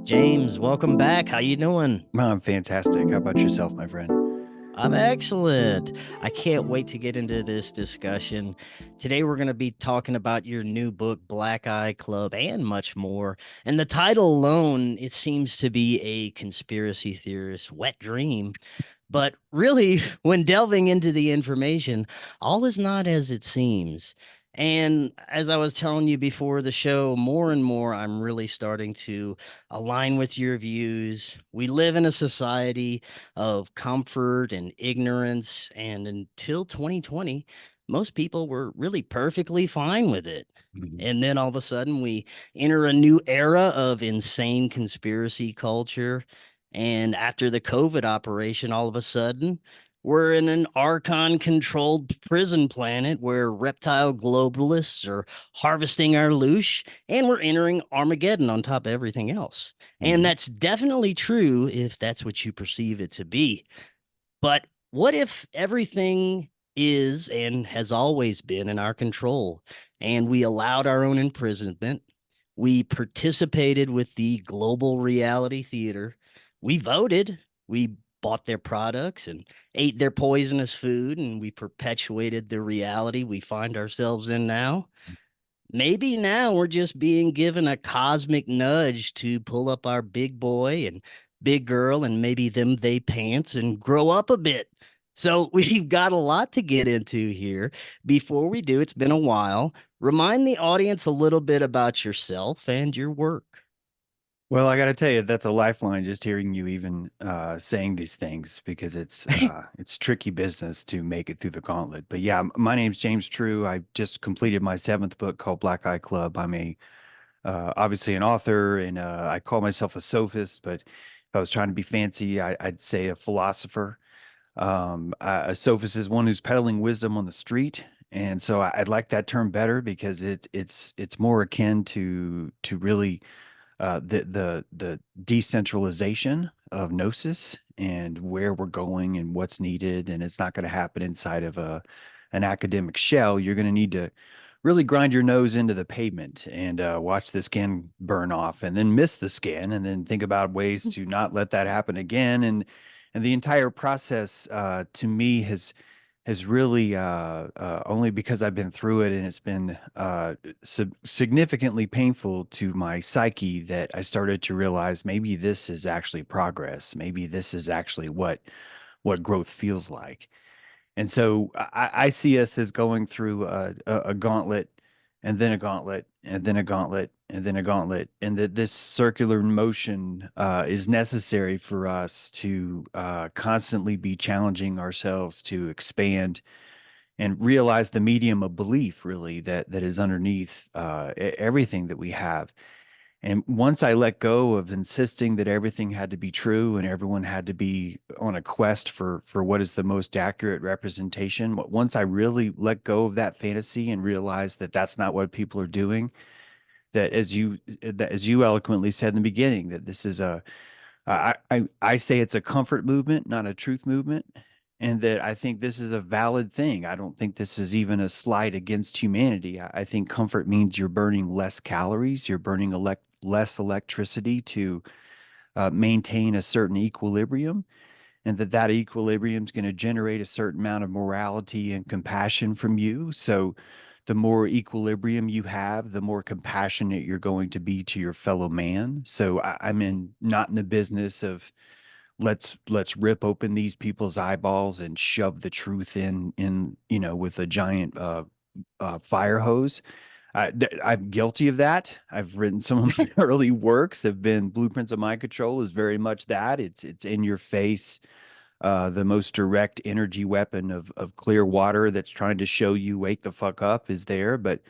James, welcome back. How you doing? I'm fantastic. How about yourself, my friend? I'm excellent. I can't wait to get into this discussion. Today we're going to be talking about your new book, Black Eye Club, and much more. And the title alone, it seems to be a conspiracy theorist's wet dream. But really, when delving into the information, all is not as it seems. And as I was telling you before the show, more and more I'm really starting to align with your views. We live in a society of comfort and ignorance, and until 2020, most people were really perfectly fine with it. Mhm. And then all of a sudden, we enter a new era of insane conspiracy culture, and after the COVID operation, all of a sudden, we're in an Archon controlled prison planet where reptile globalists are harvesting our loosh, and we're entering Armageddon on top of everything else. And Mhm. that's definitely true if that's what you perceive it to be. But what if everything is and has always been in our control, and we allowed our own imprisonment? We participated with the global reality theater. We voted. We bought their products and ate their poisonous food, and we perpetuated the reality we find ourselves in now. Maybe now we're just being given a cosmic nudge to pull up our big boy and big girl and maybe them they pants and grow up a bit. So we've got a lot to get into here. Before we do, it's been a while. Remind the audience a little bit about yourself and your work. Well, I got to tell you, that's a lifeline just hearing you even saying these things because it's tricky business to make it through the gauntlet. But yeah, my name's James True. I just completed my seventh book called Black Eye Club. I'm a obviously an author, and I call myself a sophist. But if I was trying to be fancy, I'd say a philosopher. A sophist is one who's peddling wisdom on the street, and so I'd like that term better because it's more akin to really the decentralization of gnosis and where we're going and what's needed, and it's not going to happen inside of a an academic shell. You're going to need to really grind your nose into the pavement and watch the skin burn off, and then miss the skin, and then think about ways to not let that happen again. And the entire process, to me, has really only because I've been through it, and it's been significantly painful to my psyche, that I started to realize maybe this is actually progress. Maybe this is actually what growth feels like. And so I see us as going through a gauntlet, and then a gauntlet, and then a gauntlet, and then a gauntlet, and that this circular motion is necessary for us to constantly be challenging ourselves to expand and realize the medium of belief, really, that is underneath everything that we have. And once I let go of insisting that everything had to be true and everyone had to be on a quest for what is the most accurate representation, once I really let go of that fantasy and realized that that's not what people are doing, that as you eloquently said in the beginning, that this is I say it's a comfort movement, not a truth movement, and that I think this is a valid thing. I don't think this is even a slight against humanity. I think comfort means you're burning less calories, you're burning less electricity to maintain a certain equilibrium, and that equilibrium is going to generate a certain amount of morality and compassion from you. So the more equilibrium you have, the more compassionate you're going to be to your fellow man. So I'm in not in the business of let's rip open these people's eyeballs and shove the truth in with a giant fire hose. I'm guilty of that. I've written some of my early works have been Blueprints of Mind Control is very much that. It's in your face, the most direct energy weapon of clear water that's trying to show you wake the fuck up is there. But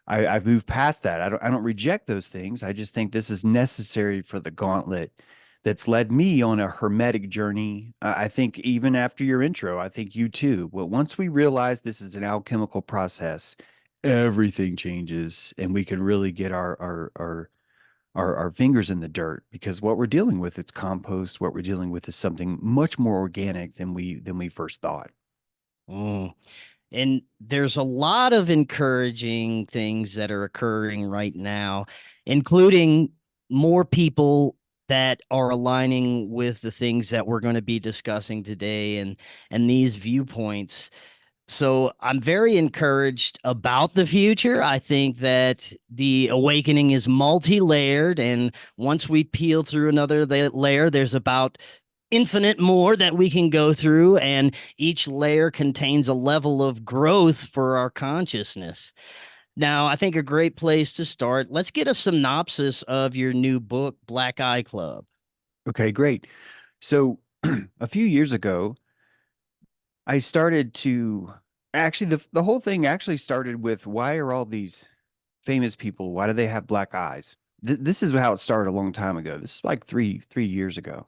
I've moved past that. I don't reject those things. I just think this is necessary for the gauntlet that's led me on a hermetic journey. I think even after your intro, I think you too. Well, once we realize this is an alchemical process, everything changes, and we can really get our fingers in the dirt, because what we're dealing with, it's compost. What we're dealing with is something much more organic than we first thought. Mm. And there's a lot of encouraging things that are occurring right now, including more people that are aligning with the things that we're going to be discussing today and these viewpoints. So I'm very encouraged about the future. I think that the awakening is multi-layered, and once we peel through another layer, there's about infinite more that we can go through, and each layer contains a level of growth for our consciousness. Now, I think a great place to start, let's get a synopsis of your new book, Black Eye Club. Okay, great. So a few years ago, I started to actually the whole thing actually started with why are all these famous people, why do they have black eyes? This is how it started a long time ago. This is like three years ago.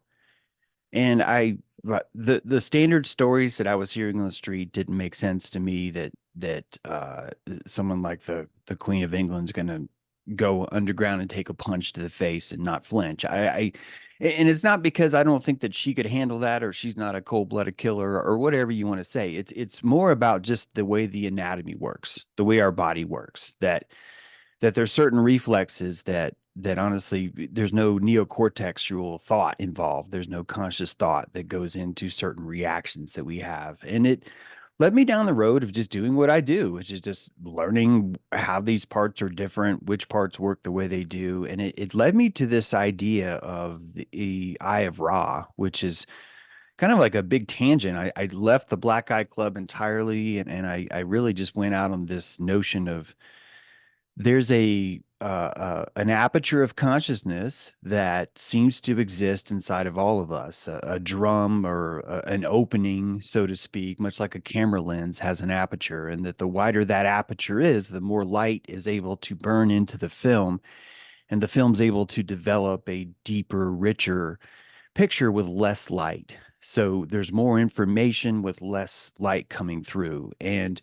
And but the standard stories that I was hearing on the street didn't make sense to me that someone like the Queen of England's gonna go underground and take a punch to the face and not flinch. And it's not because I don't think that she could handle that or she's not a cold-blooded killer or whatever you want to say. It's more about just the way the anatomy works, the way our body works, that there's certain reflexes that honestly there's no neocortexual thought involved. There's no conscious thought that goes into certain reactions that we have. And it led me down the road of just doing what I do, which is just learning how these parts are different, which parts work the way they do. And it led me to this idea of the Eye of Ra, which is kind of like a big tangent. I left the Black Eye Club entirely and I really just went out on this notion of there's a an aperture of consciousness that seems to exist inside of all of us, a drum or an opening, so to speak, much like a camera lens has an aperture, and that the wider that aperture is, the more light is able to burn into the film, and the film's able to develop a deeper, richer picture with less light. So there's more information with less light coming through. And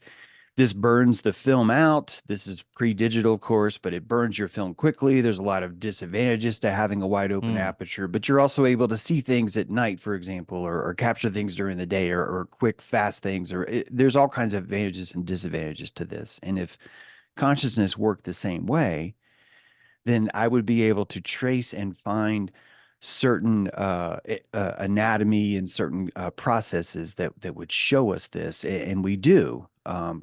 this burns the film out. This is pre-digital, of course, but it burns your film quickly. There's a lot of disadvantages to having a wide open Hmm. aperture, but you're also able to see things at night, for example, or capture things during the day, or quick, fast things. There's all kinds of advantages and disadvantages to this. And if consciousness worked the same way, then I would be able to trace and find certain anatomy and certain processes that would show us this, and we do.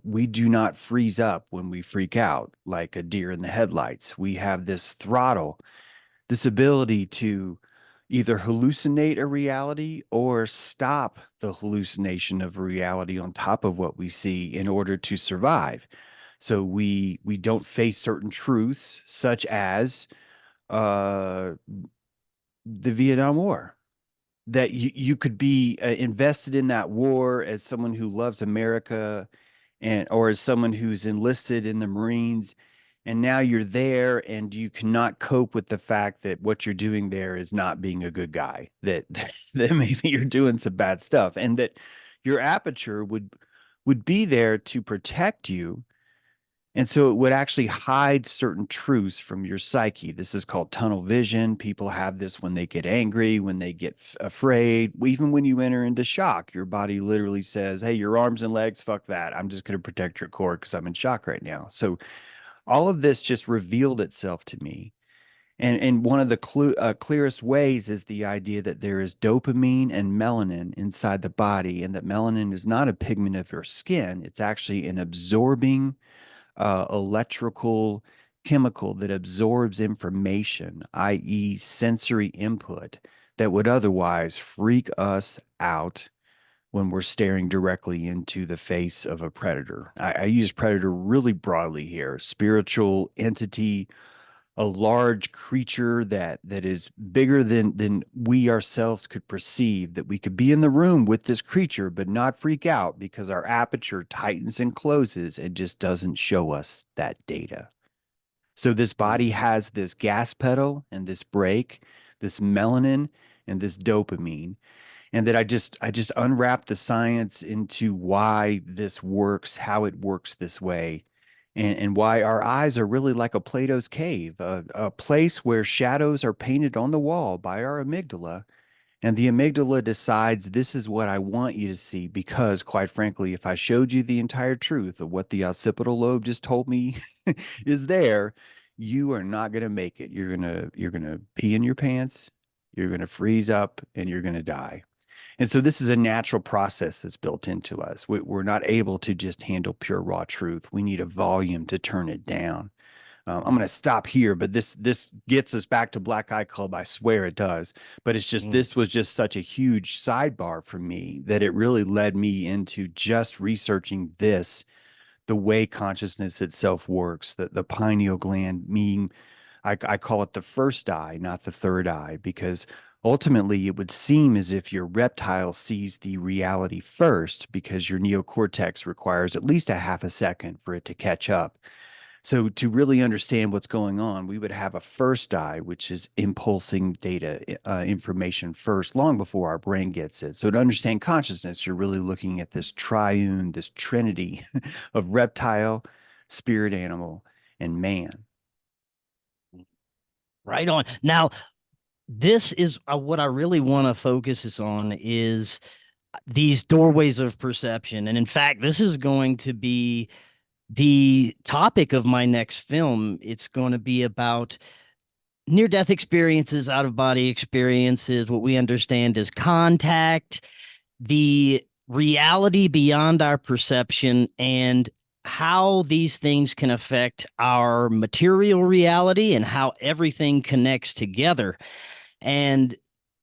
We do not freeze up when we freak out like a deer in the headlights. We have this throttle, this ability to either hallucinate a reality or stop the hallucination of reality on top of what we see in order to survive. So we don't face certain truths, such as uh, the Vietnam War. That you could be invested in that war as someone who loves America, and or as someone who's enlisted in the Marines, and now you're there and you cannot cope with the fact that what you're doing there is not being a good guy. That maybe you're doing some bad stuff, and that your aperture would be there to protect you, and so it would actually hide certain truths from your psyche. This is called tunnel vision. People have this when they get angry, when they get afraid, even when you enter into shock. Your body literally says, hey, your arms and legs, fuck that. I'm just going to protect your core because I'm in shock right now. So all of this just revealed itself to me. And one of the clearest ways is the idea that there is dopamine and melanin inside the body, and that melanin is not a pigment of your skin. It's actually an absorbing electrical chemical that absorbs information, i.e., sensory input that would otherwise freak us out when we're staring directly into the face of a predator. I use predator really broadly here, spiritual entity, a large creature that is bigger than we ourselves could perceive, that we could be in the room with this creature but not freak out because our aperture tightens and closes and just doesn't show us that data. So this body has this gas pedal and this brake, this melanin and this dopamine, and that I just unwrap the science into why this works, how it works this way, and why our eyes are really like a Plato's cave, a place where shadows are painted on the wall by our amygdala. And the amygdala decides this is what I want you to see because, quite frankly, if I showed you the entire truth of what the occipital lobe just told me is there, you are not going to make it. You're gonna pee in your pants. you're going to freeze up, and you're going to die. And so this is a natural process that's built into us. We're not able to just handle pure raw truth. We need a volume to turn it down. I'm going to stop here, but this gets us back to Black Eye Club. I swear it does. But it's just Mm. this was just such a huge sidebar for me that it really led me into just researching this, the way consciousness itself works, the pineal gland, meaning I call it the first eye, not the third eye, because ultimately it would seem as if your reptile sees the reality first because your neocortex requires at least a half a second for it to catch up. So to really understand what's going on, we would have a first eye, which is impulsing data information first, long before our brain gets it. So to understand consciousness, you're really looking at this triune, this trinity of reptile, spirit animal, and man. Right on. Now, this is what I really want to focus is on is these doorways of perception. And in fact, this is going to be the topic of my next film. It's going to be about near death experiences, out of body experiences, what we understand as contact, the reality beyond our perception, and how these things can affect our material reality and how everything connects together. And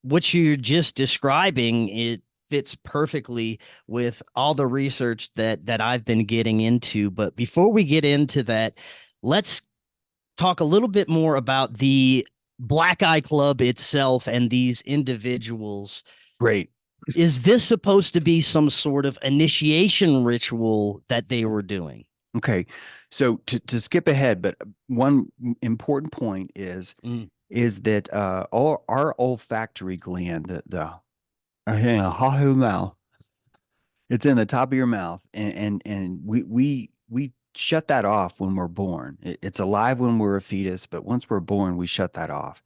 what you're just describing, it fits perfectly with all the research that I've been getting into. But before we get into that, let's talk a little bit more about the Black Eye Club itself and these individuals. Great. Is this supposed to be some sort of initiation ritual that they were doing? Okay. So to skip ahead, but one important point Mm. is that all our olfactory gland, the it's in the top of your mouth, and we shut that off when we're born. It's alive when we're a fetus, but once we're born, we shut that off.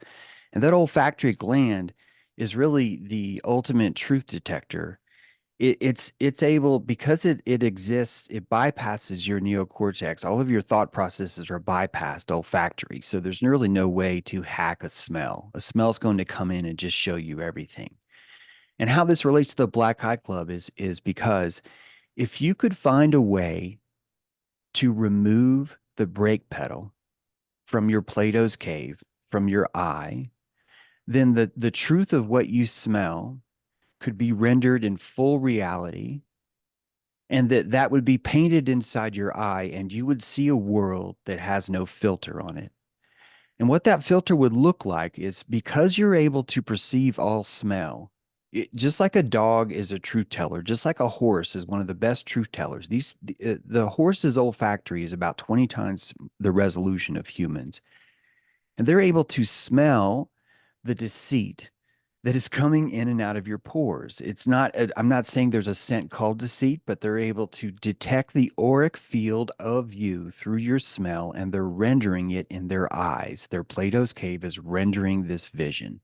And that olfactory gland is really the ultimate truth detector. It's able, because it exists, it bypasses your neocortex. All of your thought processes are bypassed olfactory. So there's really no way to hack a smell. A smell's going to come in and just show you everything. And how this relates to the Black Eye Club is because if you could find a way to remove the brake pedal from your Plato's cave, from your eye, then the truth of what you smell could be rendered in full reality, and that would be painted inside your eye, and you would see a world that has no filter on it. And what that filter would look like is, because you're able to perceive all smell, just like a dog is a truth teller, just like a horse is one of the best truth tellers. The horse's olfactory is about 20 times the resolution of humans, and they're able to smell the deceit that is coming in and out of your pores. It's not, I'm not saying there's a scent called deceit, but they're able to detect the auric field of you through your smell, and they're rendering it in their eyes. Their Plato's cave is rendering this vision.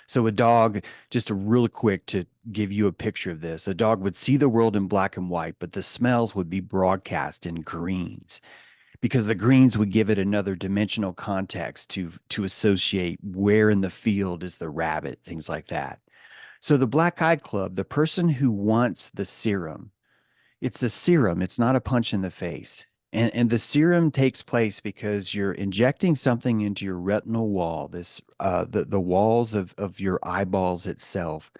So a dog, just a real quick to give you a picture of this, a dog would see the world in black and white, but the smells would be broadcast in greens, because the greens would give it another dimensional context to associate where in the field is the rabbit, things like that. So the Black Eye Club, the person who wants the serum, it's the serum, it's not a punch in the face. And the serum takes place because you're injecting something into your retinal wall, this the walls of your eyeballs itself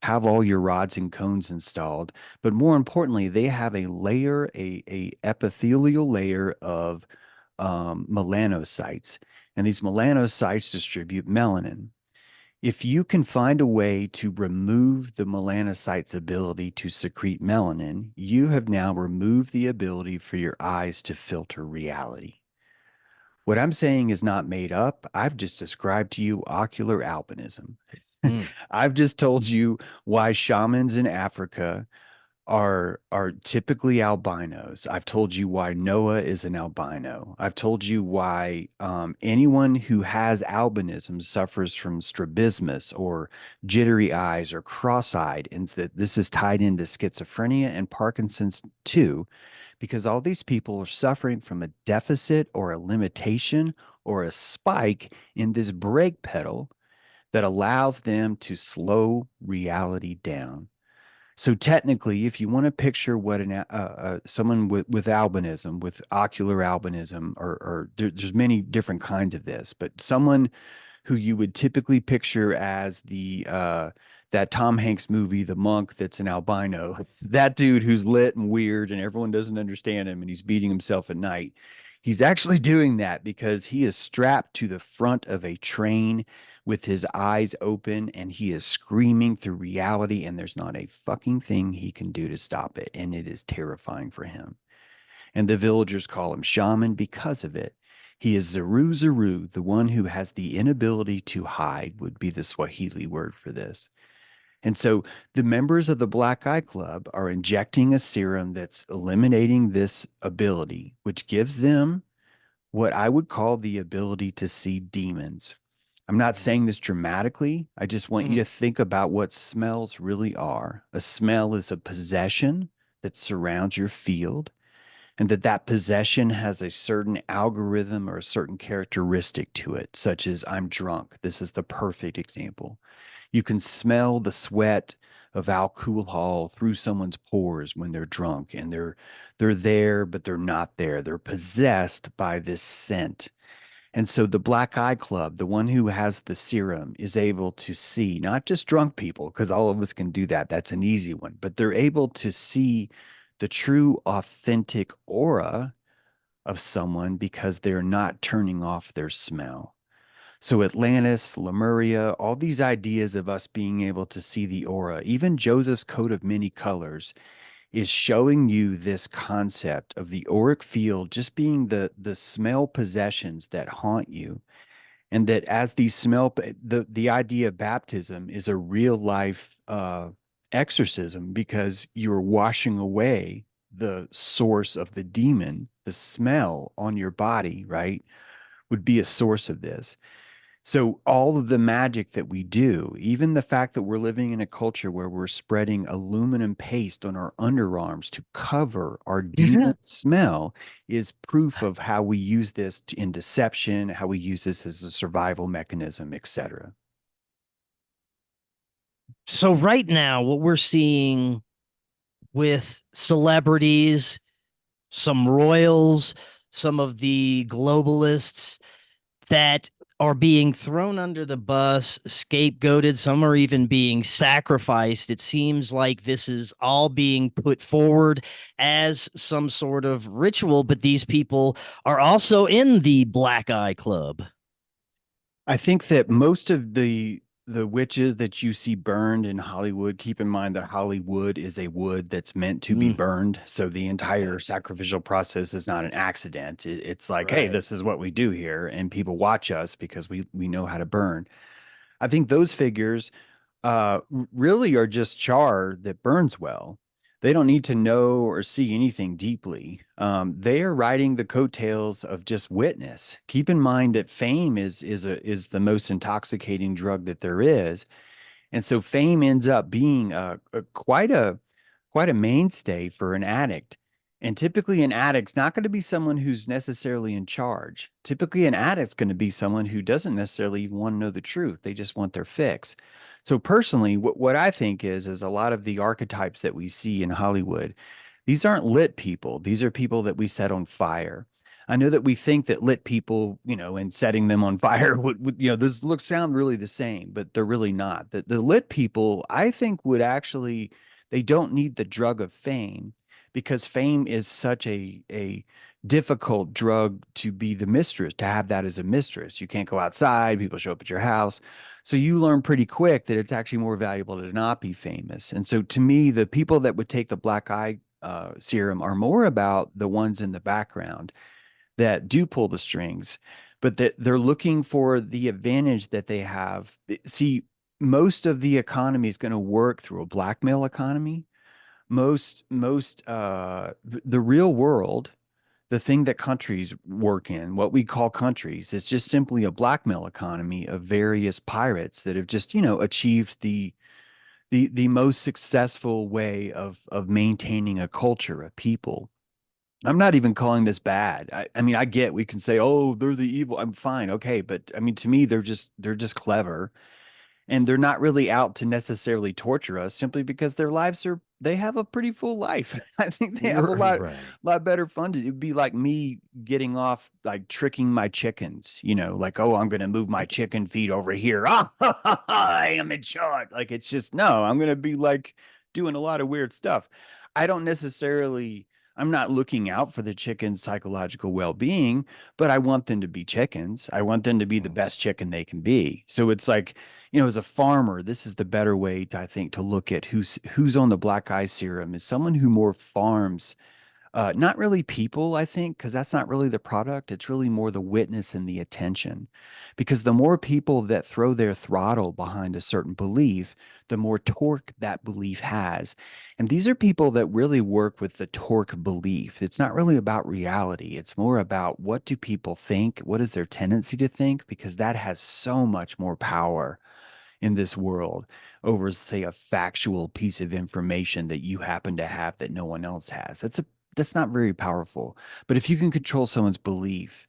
have all your rods and cones installed, but more importantly, they have a layer, a epithelial layer of melanocytes, and these melanocytes distribute melanin. If you can find a way to remove the melanocytes' ability to secrete melanin, you have now removed the ability for your eyes to filter reality. What I'm saying is not made up. I've just described to you ocular albinism. Mm. I've just told you why shamans in Africa are typically albinos. I've told you why Noah is an albino. I've told you why anyone who has albinism suffers from strabismus or jittery eyes or cross-eyed, and that this is tied into schizophrenia and Parkinson's too, because all these people are suffering from a deficit or a limitation or a spike in this brake pedal that allows them to slow reality down. So technically, if you want to picture what someone with albinism, with ocular albinism, or there's many different kinds of this, but someone who you would typically picture as the that Tom Hanks movie, The Monk, that's an albino. That dude who's lit and weird, and everyone doesn't understand him, and he's beating himself at night. He's actually doing that because he is strapped to the front of a train with his eyes open, and he is screaming through reality, and there's not a fucking thing he can do to stop it, and it is terrifying for him. And the villagers call him shaman because of it. He is Zaru Zaru, the one who has the inability to hide, would be the Swahili word for this. And so the members of the Black Eye Club are injecting a serum that's eliminating this ability, which gives them what I would call the ability to see demons. I'm not saying this dramatically. I just want you Mhm. to think about what smells really are. A smell is a possession that surrounds your field, and that possession has a certain algorithm or a certain characteristic to it, such as I'm drunk. This is the perfect example. You can smell the sweat of alcohol through someone's pores when they're drunk, and they're there, but they're not there. They're possessed by this scent. And so the Black Eye Club, the one who has the serum, is able to see not just drunk people, because all of us can do that. That's an easy one, but they're able to see the true, authentic aura of someone because they're not turning off their smell. So Atlantis, Lemuria, all these ideas of us being able to see the aura, even Joseph's coat of many colors is showing you this concept of the auric field just being the smell possessions that haunt you, and that as these the idea of baptism is a real life exorcism because you're washing away the source of the demon. The smell on your body, right, would be a source of this. So all of the magic that we do, even the fact that we're living in a culture where we're spreading aluminum paste on our underarms to cover our demon smell, is proof of how we use this in deception, how we use this as a survival mechanism, etc. So right now, what we're seeing with celebrities, some royals, some of the globalists that are being thrown under the bus, scapegoated, some are even being sacrificed. It seems like this is all being put forward as some sort of ritual, but these people are also in the Black Eye Club. I think that most of the witches that you see burned in Hollywood, keep in mind that Hollywood is a wood that's meant to be Mm, burned. So the entire sacrificial process is not an accident. It's like, hey, right. this is what we do here, and people watch us because we know how to burn. I think those figures really are just char that burns well. They don't need to know or see anything deeply. They are riding the coattails of just witness. Keep in mind that fame is the most intoxicating drug that there is, and so fame ends up being quite a mainstay for an addict. And typically, an addict's not going to be someone who's necessarily in charge. Typically, an addict's going to be someone who doesn't necessarily even want to know the truth. They just want their fix. So, personally, what I think is a lot of the archetypes that we see in Hollywood, these aren't lit people. These are people that we set on fire. I know that we think that lit people, and setting them on fire those look sound really the same, but they're really not. The lit people, I think, would actually they don't need the drug of fame because fame is such a difficult drug to be the mistress, to have that as a mistress. You can't go outside, people show up at your house. So you learn pretty quick that it's actually more valuable to not be famous. And so to me, the people that would take the black eye serum are more about the ones in the background that do pull the strings, but that they're looking for the advantage that they have. See, most of the economy is going to work through a blackmail economy. The real world, the thing that countries work in, what we call countries, is just simply a blackmail economy of various pirates that have just, achieved the most successful way of maintaining a culture, a people. I'm not even calling this bad. I mean, I get we can say, oh, they're the evil. I'm fine. Okay. But I mean, to me, they're just clever. and they're not really out to necessarily torture us simply because they have a pretty full life. I think they have a Right. lot better fun. It'd be like me getting off, like tricking my chickens, like, oh, I'm going to move my chicken feed over here. Ah, I am in charge. Like, it's just, no, I'm going to be like doing a lot of weird stuff. I don't necessarily, I'm not looking out for the chicken's psychological well-being, but I want them to be chickens. I want them to be the Mm. best chicken they can be. So it's like, as a farmer, this is the better way to, I think, to look at who's on the black eye serum is someone who more farms, not really people, I think, because that's not really the product. It's really more the witness and the attention. Because the more people that throw their throttle behind a certain belief, the more torque that belief has. And these are people that really work with the torque belief. It's not really about reality. It's more about what do people think? What is their tendency to think? Because that has so much more power in this world over, say, a factual piece of information that you happen to have that no one else has. That's not very powerful. But if you can control someone's belief,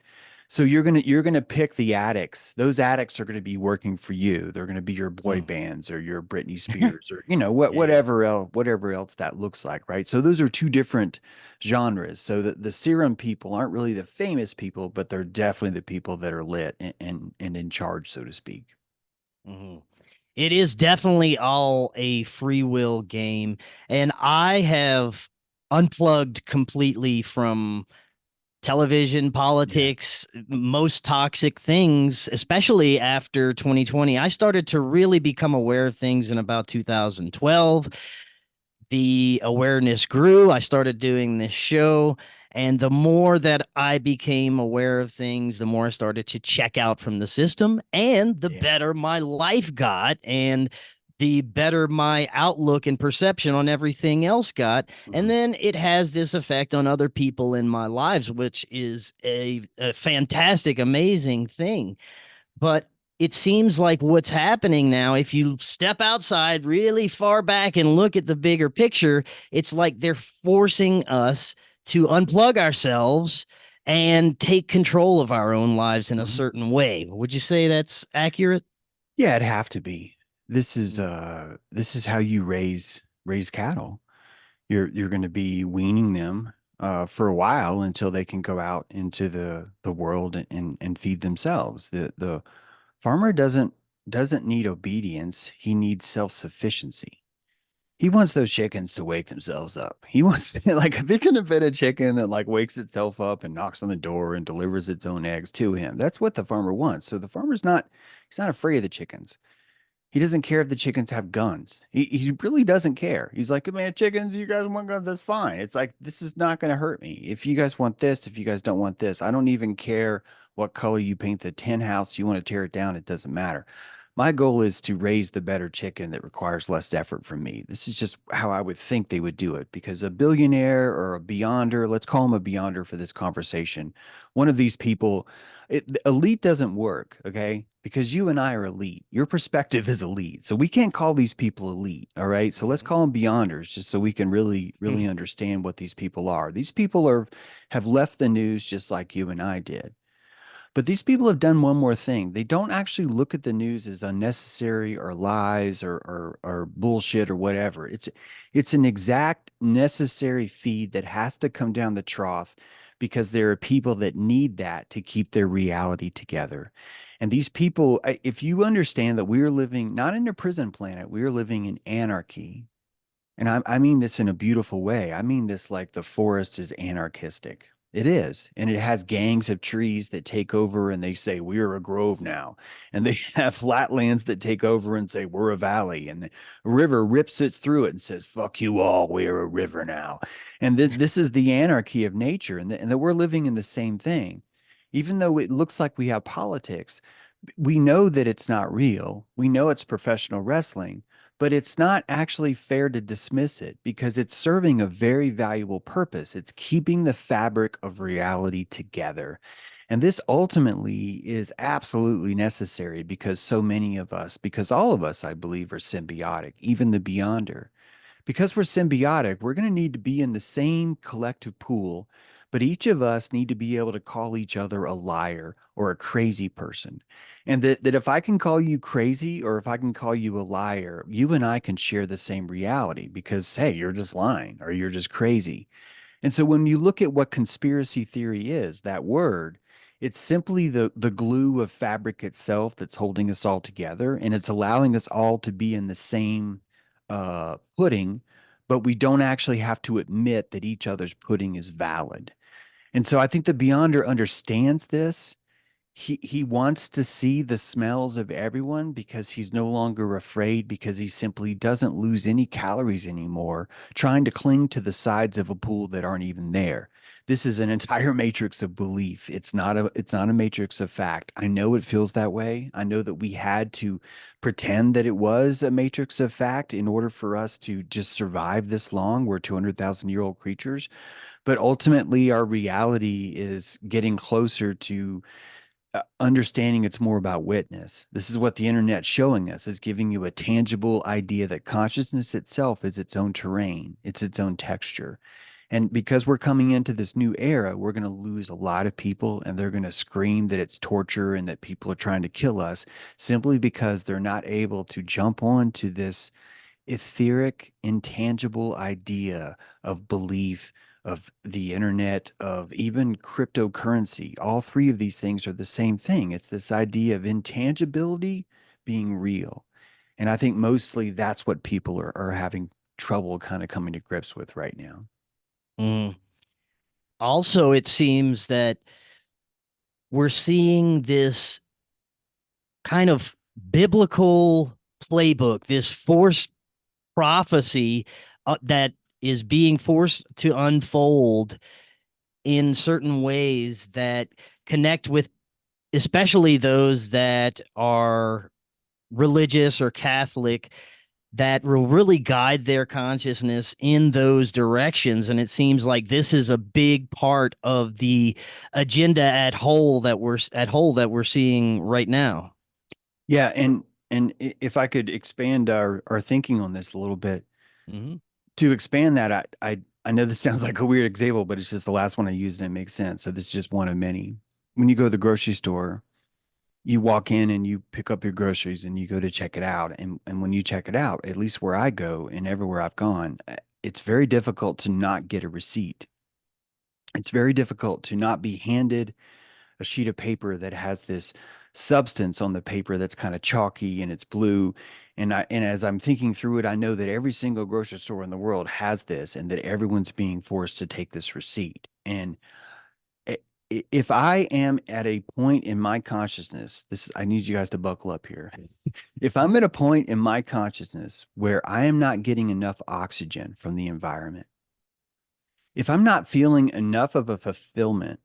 so you're gonna pick the addicts. Those addicts are gonna be working for you. They're gonna be your boy Mm. bands or your Britney Spears or Yeah. whatever else that looks like, right? So those are two different genres. So the serum people aren't really the famous people, but they're definitely the people that are lit and in charge, so to speak. Mhm. It is definitely all a free will game. And I have unplugged completely from television, Yeah. politics, most toxic things, especially after 2020. I started to really become aware of things in about 2012. The awareness grew. I started doing this show. And the more that I became aware of things, the more I started to check out from the system, and the Yeah. better my life got, and the better my outlook and perception on everything else got. And Mhm. then it has this effect on other people in my lives, which is a fantastic, amazing thing. But it seems like what's happening now, if you step outside really far back and look at the bigger picture, it's like they're forcing us to unplug ourselves and take control of our own lives in a Mhm. certain way. Would you say that's accurate? Yeah, it'd have to be. Mm. This is how you raise cattle. You're going to be weaning them for a while until they can go out into the world and feed themselves. The farmer doesn't need obedience. He needs self-sufficiency. He wants those chickens to wake themselves up. He wants like if he can fit a chicken that like wakes itself up and knocks on the door and delivers its own eggs to him. That's what the farmer wants. So the farmer's not he's not afraid of the chickens. He doesn't care if the chickens have guns. He really doesn't care. He's like, man, chickens, you guys want guns, that's fine. It's like, this is not going to hurt me. If you guys want this, if you guys don't want this, I don't even care what color you paint the hen house. You want to tear it down, it doesn't matter. My goal is to raise the better chicken that requires less effort from me. This is just how I would think they would do it because a billionaire or a beyonder, let's call him a beyonder for this conversation. One of these people, elite doesn't work, okay? Because you and I are elite. Your perspective is elite. So we can't call these people elite, all right? So let's Mhm. call them beyonders just so we can really understand what these people are. These people have left the news just like you and I did. But these people have done one more thing. They don't actually look at the news as unnecessary or lies or bullshit or whatever. It's an exact necessary feed that has to come down the trough because there are people that need that to keep their reality together. And these people, if you understand that we are living not in a prison planet, we are living in anarchy. And I mean this in a beautiful way. I mean this like the forest is anarchistic. It is. And it has gangs of trees that take over and they say, we're a grove now. And they have flatlands that take over and say, we're a valley. And the river rips it through it and says, fuck you all, we're a river now. And this is the anarchy of nature and that we're living in the same thing. Even though it looks like we have politics, we know that it's not real. We know it's professional wrestling, but it's not actually fair to dismiss it because it's serving a very valuable purpose. It's keeping the fabric of reality together. And this ultimately is absolutely necessary because so many of us, because all of us, I believe, are symbiotic, even the beyonder. Because we're symbiotic, we're going to need to be in the same collective pool, but each of us need to be able to call each other a liar or a crazy person. And that if I can call you crazy or if I can call you a liar, you and I can share the same reality because, hey, you're just lying or you're just crazy. And so when you look at what conspiracy theory is, that word, it's simply the glue of fabric itself that's holding us all together, and it's allowing us all to be in the same pudding, but we don't actually have to admit that each other's pudding is valid. And so I think the Beyonder understands this. He wants to see the smells of everyone because he's no longer afraid because he simply doesn't lose any calories anymore trying to cling to the sides of a pool that aren't even there. This is an entire matrix of belief. It's not a matrix of fact. I know it feels that way. I know that we had to pretend that it was a matrix of fact in order for us to just survive this long. We're 200,000-year-old creatures, but ultimately our reality is getting closer to understanding it's more about witness. This is what the internet's showing us, is giving you a tangible idea that consciousness itself is its own terrain, it's its own texture. And because we're coming into this new era, we're going to lose a lot of people and they're going to scream that it's torture and that people are trying to kill us simply because they're not able to jump onto this etheric, intangible idea of belief, of the internet, of even cryptocurrency. All three of these things are the same thing. It's this idea of intangibility being real. And I think mostly that's what people are having trouble kind of coming to grips with right now. Mm. Also, it seems that we're seeing this kind of biblical playbook, this forced prophecy that is being forced to unfold in certain ways that connect with especially those that are religious or Catholic, that will really guide their consciousness in those directions. And it seems like this is a big part of the agenda at whole that we're seeing right now. Yeah, and if I could expand our thinking on this a little bit, Mm-hmm. to expand that, I know this sounds like a weird example, but it's just the last one I used and it makes sense. So this is just one of many. When you go to the grocery store, you walk in and you pick up your groceries and you go to check it out. And when you check it out, at least where I go and everywhere I've gone, it's very difficult to not get a receipt. It's very difficult to not be handed a sheet of paper that has this substance on the paper that's kind of chalky and it's blue. And as I'm thinking through it, I know that every single grocery store in the world has this and that everyone's being forced to take this receipt. And if I am at a point in my consciousness, this I need you guys to buckle up here. If I'm at a point in my consciousness where I am not getting enough oxygen from the environment, if I'm not feeling enough of a fulfillment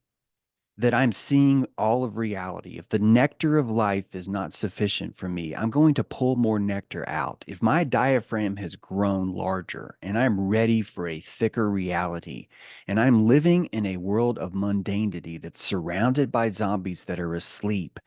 that I'm seeing all of reality. If the nectar of life is not sufficient for me, I'm going to pull more nectar out. If my diaphragm has grown larger and I'm ready for a thicker reality, and I'm living in a world of mundanity that's surrounded by zombies that are asleep,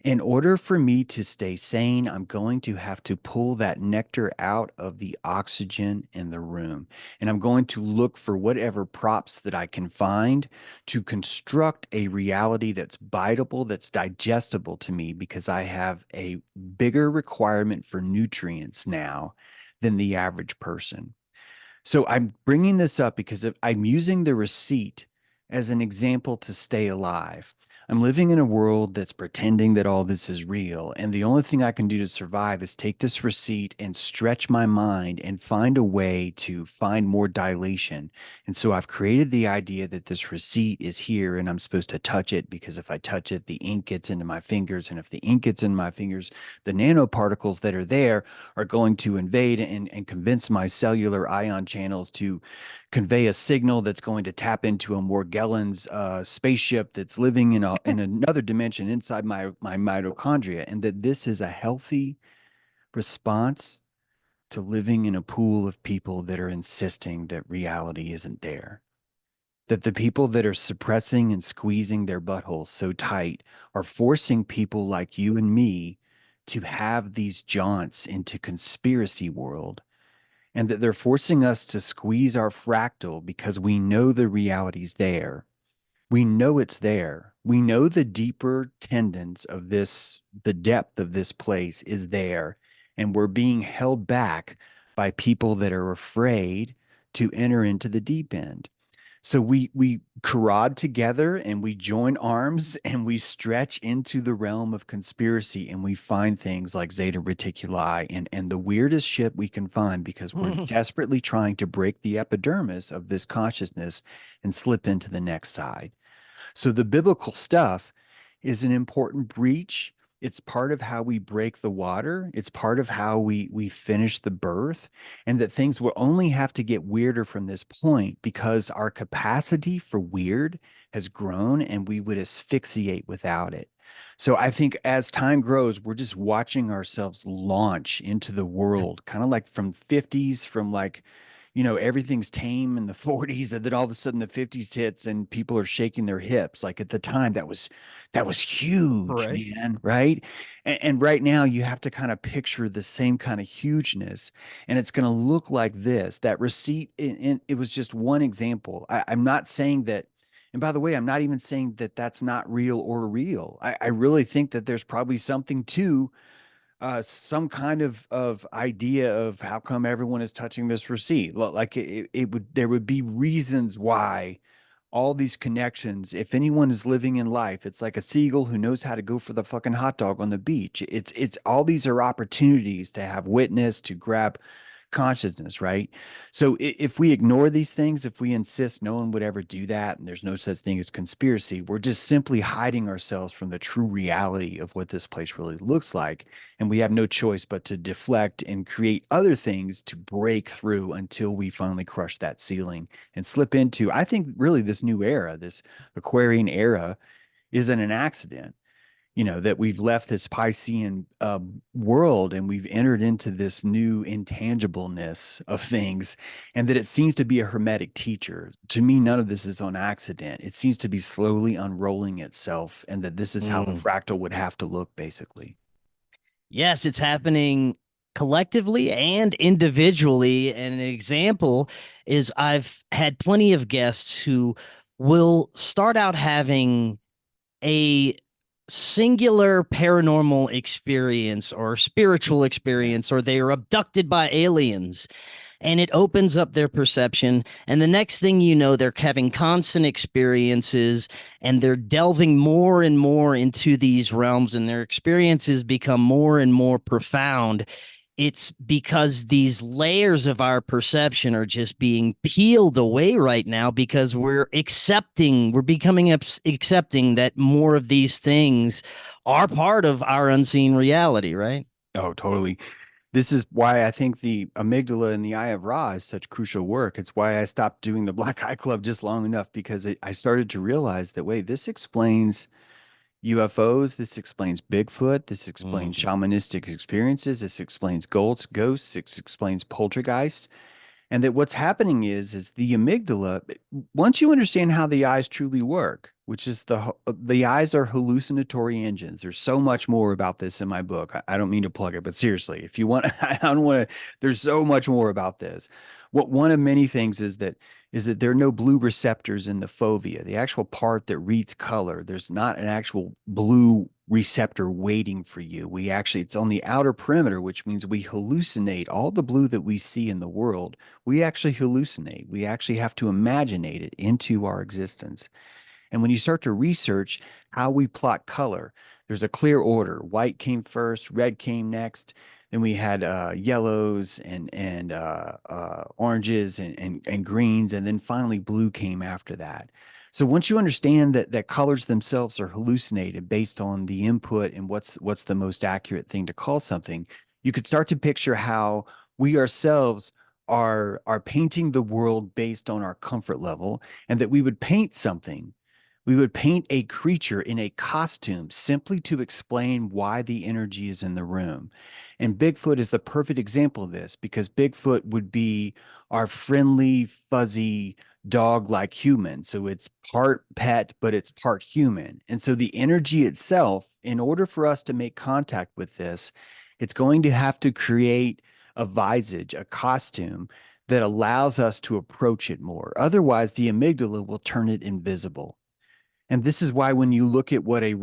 in order for me to stay sane, I'm going to have to pull that nectar out of the oxygen in the room. And I'm going to look for whatever props that I can find to construct a reality that's biteable, that's digestible to me, because I have a bigger requirement for nutrients now than the average person. So I'm bringing this up because I'm using the receipt as an example to stay alive. I'm living in a world that's pretending that all this is real. And the only thing I can do to survive is take this receipt and stretch my mind and find a way to find more dilation. And so I've created the idea that this receipt is here and I'm supposed to touch it because if I touch it, the ink gets into my fingers. And if the ink gets in my fingers, the nanoparticles that are there are going to invade and convince my cellular ion channels to convey a signal that's going to tap into a Morgellons spaceship that's living in another dimension inside my mitochondria, and that this is a healthy response to living in a pool of people that are insisting that reality isn't there. That the people that are suppressing and squeezing their buttholes so tight are forcing people like you and me to have these jaunts into conspiracy world and that they're forcing us to squeeze our fractal because we know the reality's there. We know it's there. We know the deeper tendons of this, the depth of this place is there. And we're being held back by people that are afraid to enter into the deep end. So we carade together and we join arms and we stretch into the realm of conspiracy and we find things like Zeta Reticuli and the weirdest shit we can find because we're desperately trying to break the epidermis of this consciousness and slip into the next side. So the biblical stuff is an important breach. It's part of how we break the water. It's part of how we finish the birth, and that things will only have to get weirder from this point because our capacity for weird has grown and we would asphyxiate without it. So I think as time grows, we're just watching ourselves launch into the world, kind of like from 50s, from like, everything's tame in the 40s, and then all of a sudden the 50s hits and people are shaking their hips. Like at the time, that was huge, Right. man, right? And right now you have to kind of picture the same kind of hugeness, and it's going to look like this. That receipt, it was just one example. I'm not saying that. And by the way, I'm not even saying that that's not real or real. I really think that there's probably something to some kind of idea of how come everyone is touching this receipt. Like it would, there would be reasons why all these connections. If anyone is living in life, it's like a seagull who knows how to go for the fucking hot dog on the beach. It's all these are opportunities to have witness, to grab consciousness, right? So if we ignore these things, if we insist no one would ever do that, and there's no such thing as conspiracy, we're just simply hiding ourselves from the true reality of what this place really looks like. And we have no choice but to deflect and create other things to break through until we finally crush that ceiling and slip into, I think, really this new era, this Aquarian era, isn't an accident. That we've left this Piscean world and we've entered into this new intangibleness of things, and that it seems to be a hermetic teacher. To me, none of this is on accident. It seems to be slowly unrolling itself, and that this is how the Mm. fractal would have to look, basically. Yes, it's happening collectively and individually. And an example is I've had plenty of guests who will start out having a singular paranormal experience or spiritual Yeah. experience, or they are abducted by aliens, and it opens up their perception. And the next thing you know, they're having constant experiences and they're delving more and more into these realms, and their experiences become more and more profound. It's because these layers of our perception are just being peeled away right now because we're becoming accepting that more of these things are part of our unseen reality, right? Oh, totally. This is why I think the amygdala and the eye of Ra is such crucial work. It's why I stopped doing the Black Eye Club just long enough, because I started to realize that, wait, this explains UFOs, this explains Bigfoot, this explains Mhm. shamanistic experiences, this explains ghosts, this explains poltergeist. And that what's happening is the amygdala, once you understand how the eyes truly work, which is the eyes are hallucinatory engines. There's so much more about this in my book. I don't mean to plug it, but seriously, if you want, I don't want to, there's so much more about this. What one of many things is that there are no blue receptors in the fovea, the actual part that reads color. There's not an actual blue receptor waiting for you. We actually, it's on the outer perimeter, which means we hallucinate all the blue that we see in the world. We actually hallucinate. We actually have to imaginate it into our existence. And when you start to research how we plot color, there's a clear order. White came first, red came next. Then we had yellows and oranges and greens, and then finally blue came after that. So once you understand that colors themselves are hallucinated based on the input and what's the most accurate thing to call something, you could start to picture how we ourselves are painting the world based on our comfort level, and that we would paint something. We would paint a creature in a costume simply to explain why the energy is in the room. And Bigfoot is the perfect example of this, because Bigfoot would be our friendly, fuzzy, dog like human. So it's part pet, but it's part human. And so the energy itself, in order for us to make contact with this, it's going to have to create a visage, a costume that allows us to approach it more. Otherwise, the amygdala will turn it invisible. And this is why when you look at what a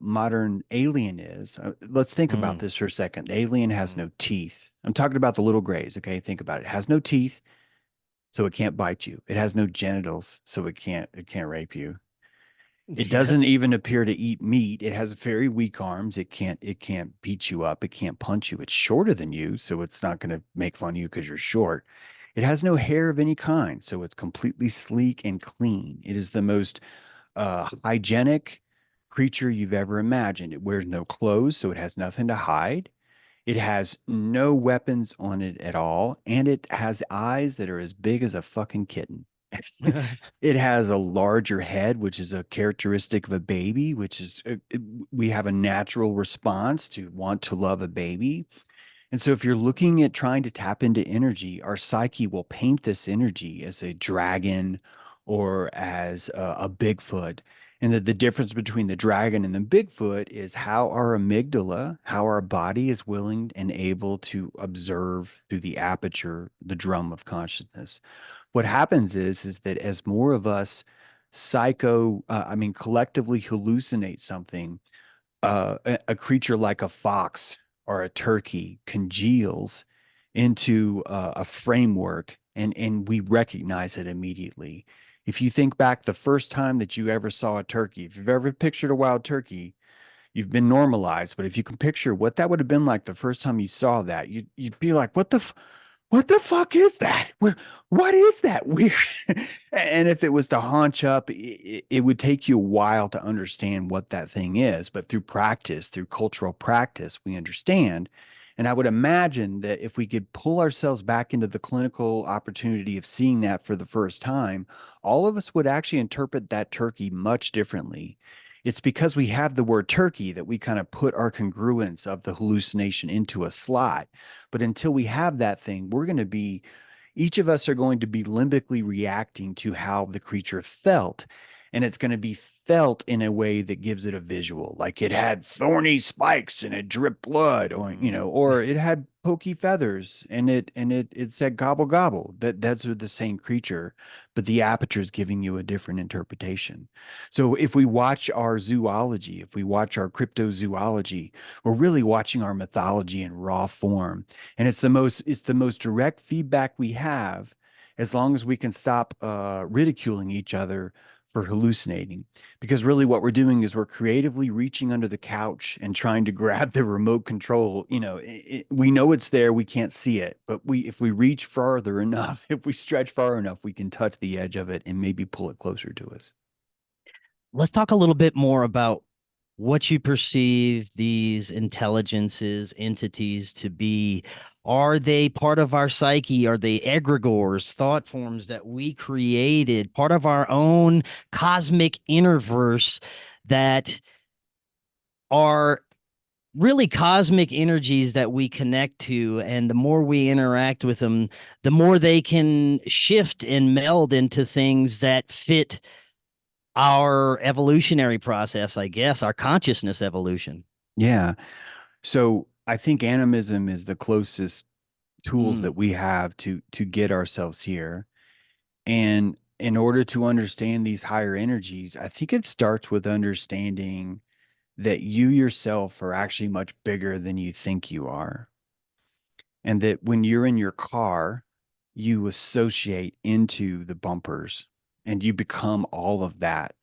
modern alien is, let's think about Mm, this for a second. The alien has mm. no teeth. I'm talking about the little grays, okay? Think about it. It has no teeth, so it can't bite you. It has no genitals, so it can't rape you. It Yeah. doesn't even appear to eat meat. It has very weak arms. It can't beat you up. It can't punch you. It's shorter than you, so it's not going to make fun of you because you're short. It has no hair of any kind, so it's completely sleek and clean. It is the most hygienic creature you've ever imagined. It wears no clothes, so it has nothing to hide. It has no weapons on it at all, and it has eyes that are as big as a fucking kitten. It has a larger head, which is a characteristic of a baby, which is we have a natural response to want to love a baby. And so, if you're looking at trying to tap into energy, our psyche will paint this energy as a dragon or as a Bigfoot. And that the difference between the dragon and the Bigfoot is how our amygdala, how our body is willing and able to observe through the aperture, the drum of consciousness. What happens is that as more of us collectively hallucinate something, a creature like a fox or a turkey congeals into a framework, and we recognize it immediately. If you think back the first time that you ever saw a turkey, if you've ever pictured a wild turkey, you've been normalized. But if you can picture what that would have been like the first time you saw that, you'd be like, what the fuck is that? What is that weird? And if it was to haunch up, it would take you a while to understand what that thing is. But through practice, through cultural practice, we understand. And I would imagine that if we could pull ourselves back into the clinical opportunity of seeing that for the first time, all of us would actually interpret that turkey much differently. It's because we have the word turkey that we kind of put our congruence of the hallucination into a slot. But until we have that thing, each of us are going to be limbically reacting to how the creature felt. And it's going to be felt in a way that gives it a visual, like it had thorny spikes and it dripped blood, Mm. or it had pokey feathers and it said gobble gobble. That's the same creature, but the aperture is giving you a different interpretation. So if we watch our zoology, if we watch our cryptozoology, we're really watching our mythology in raw form. And it's the most direct feedback we have, as long as we can stop ridiculing each other for hallucinating. Because really what we're doing is we're creatively reaching under the couch and trying to grab the remote control. We know it's there, we can't see it, but if we reach farther enough, if we stretch far enough, we can touch the edge of it and maybe pull it closer to us. Let's talk a little bit more about what you perceive these intelligences, entities to be. Are they part of our psyche? Are they egregores, thought forms that we created, part of our own cosmic interverse that are really cosmic energies that we connect to? And the more we interact with them, the more they can shift and meld into things that fit our evolutionary process, I guess, our consciousness evolution. Yeah. So I think animism is the closest tools Mm. that we have to get ourselves here. And in order to understand these higher energies, I think it starts with understanding that you yourself are actually much bigger than you think you are. And that when you're in your car, you associate into the bumpers and you become all of that.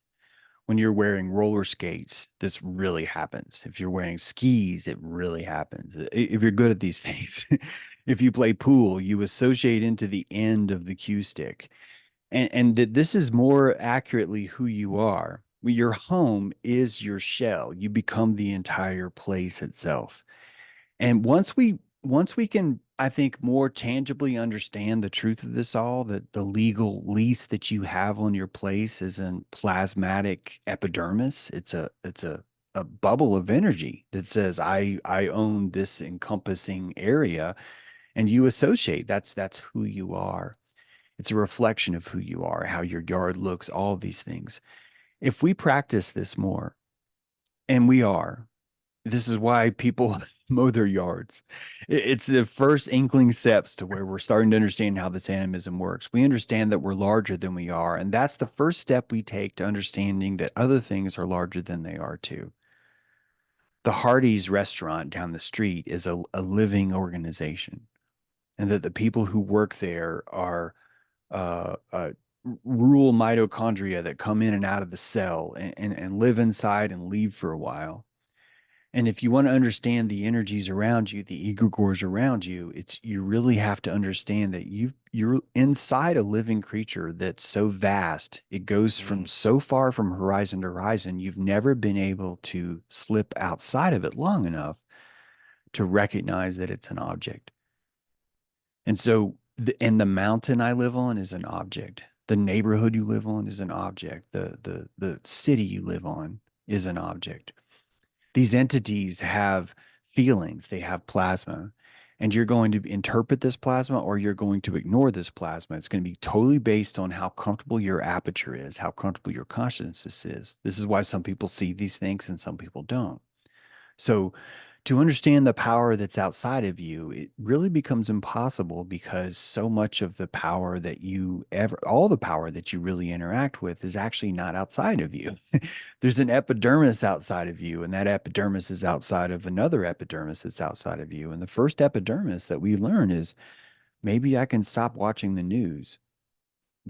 When you're wearing roller skates, this really happens. If you're wearing skis, it really happens. If you're good at these things, if you play pool, you associate into the end of the cue stick. And that this is more accurately who you are. Your home is your shell. You become the entire place itself. And once we can, I think, more tangibly understand the truth of this all, that the legal lease that you have on your place is a plasmatic epidermis. It's a bubble of energy that says I own this encompassing area, and you associate. That's who you are. It's a reflection of who you are, how your yard looks, all these things. If we practice this more, and we are, this is why people mow their yards. It's the first inkling steps to where we're starting to understand how this animism works. We understand that we're larger than we are, and that's the first step we take to understanding that other things are larger than they are too. The Hardee's restaurant down the street is a living organization, and that the people who work there are rural mitochondria that come in and out of the cell and live inside and leave for a while. And if you want to understand the energies around you, the egregores around you, it's you really have to understand that you're inside a living creature that's so vast. It goes from Mm, so far from horizon to horizon. You've never been able to slip outside of it long enough to recognize that it's an object. And so and the mountain I live on is an object. The neighborhood you live on is an object. The city you live on is an object. These entities have feelings, they have plasma, and you're going to interpret this plasma or you're going to ignore this plasma. It's going to be totally based on how comfortable your aperture is, how comfortable your consciousness is. This is why some people see these things and some people don't. So, to understand the power that's outside of you, it really becomes impossible because so much of the power that you ever, all the power that you really interact with is actually not outside of you. There's an epidermis outside of you, and that epidermis is outside of another epidermis that's outside of you. And the first epidermis that we learn is maybe I can stop watching the news.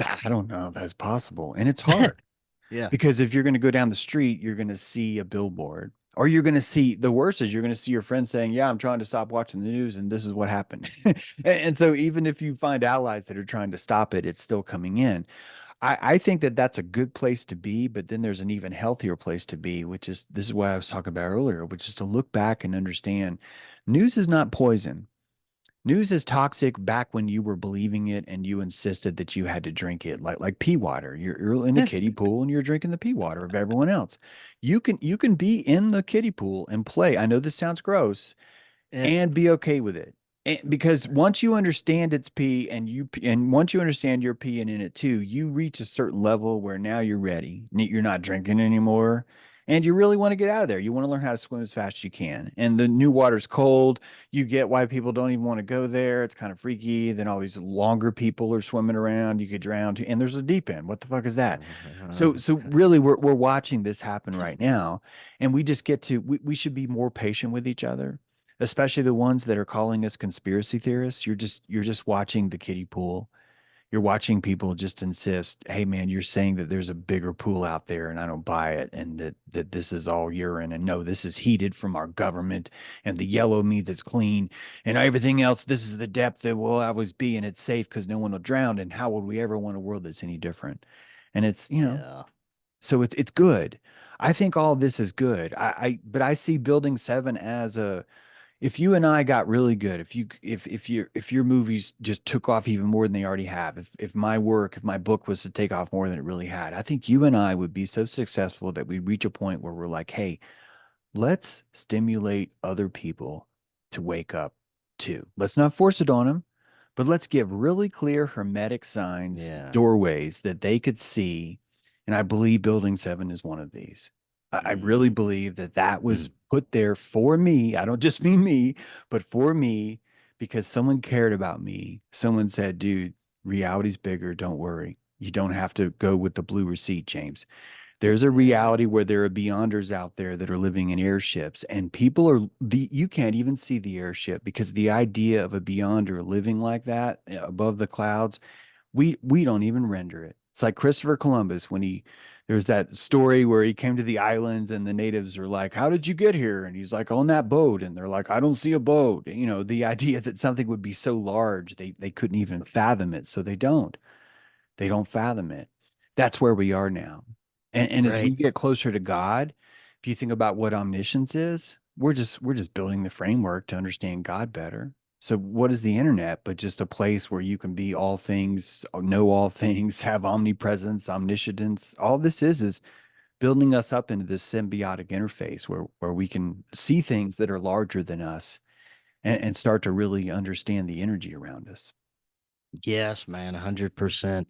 I don't know if that's possible. And it's hard. yeah. Because if you're going to go down the street, you're going to see a billboard, or you're going to see the worst is you're going to see your friend saying, "Yeah, I'm trying to stop watching the news, and this is what happened." And so, even if you find allies that are trying to stop it, it's still coming in. I think that that's a good place to be, but then there's an even healthier place to be, which is this is what I was talking about earlier, which is to look back and understand news is not poison. News is toxic back when you were believing it and you insisted that you had to drink it like pee water. You're in a kiddie pool and you're drinking the pee water of everyone else. You can be in the kiddie pool and play. I know this sounds gross, Eh, and be okay with it. And because once you understand it's pee and once you understand you're peeing in it too, you reach a certain level where now you're ready. You're not drinking anymore. And you really want to get out of there. You want to learn how to swim as fast as you can. And the new water's cold. You get why people don't even want to go there. It's kind of freaky. Then all these longer people are swimming around. You could drown. And there's a deep end. What the fuck is that? So really we're watching this happen right now. And we just get to we should be more patient with each other, especially the ones that are calling us conspiracy theorists. You're just watching the kiddie pool. You're watching people just insist, "Hey man, you're saying that there's a bigger pool out there and I don't buy it, and that this is all urine, and no, this is heated from our government, and the yellow meat that's clean, and everything else, this is the depth that will always be, and it's safe because no one will drown, and how would we ever want a world that's any different?" And yeah. so it's good. I think all this is good. But I see building seven as a if you and I got really good, if your movies just took off even more than they already have, if my book was to take off more than it really had, I think you and I would be so successful that we'd reach a point where we're like, hey, let's stimulate other people to wake up too. Let's not force it on them, but let's give really clear hermetic signs, Yeah. doorways that they could see. And I believe Building 7 is one of these. I really Mm. believe that that was put there for me. I don't just mean me, but for me because someone cared about me. Someone said, dude, reality's bigger. Don't worry. You don't have to go with the blue receipt, James. There's a Yeah. reality where there are beyonders out there that are living in airships, and people are you can't even see the airship because the idea of a beyonder living like that above the clouds, we don't even render it. It's like Christopher Columbus when he there's that story where he came to the islands and the natives are like, "How did you get here?" And he's like, "On that boat." And they're like, "I don't see a boat." The idea that something would be so large, they couldn't even fathom it. So they don't fathom it. That's where we are now. And as Right. we get closer to God, if you think about what omniscience is, we're just building the framework to understand God better. So what is the internet but just a place where you can be all things, know all things, have omnipresence, omniscience? All this is building us up into this symbiotic interface where we can see things that are larger than us and start to really understand the energy around us. Yes, man, 100%.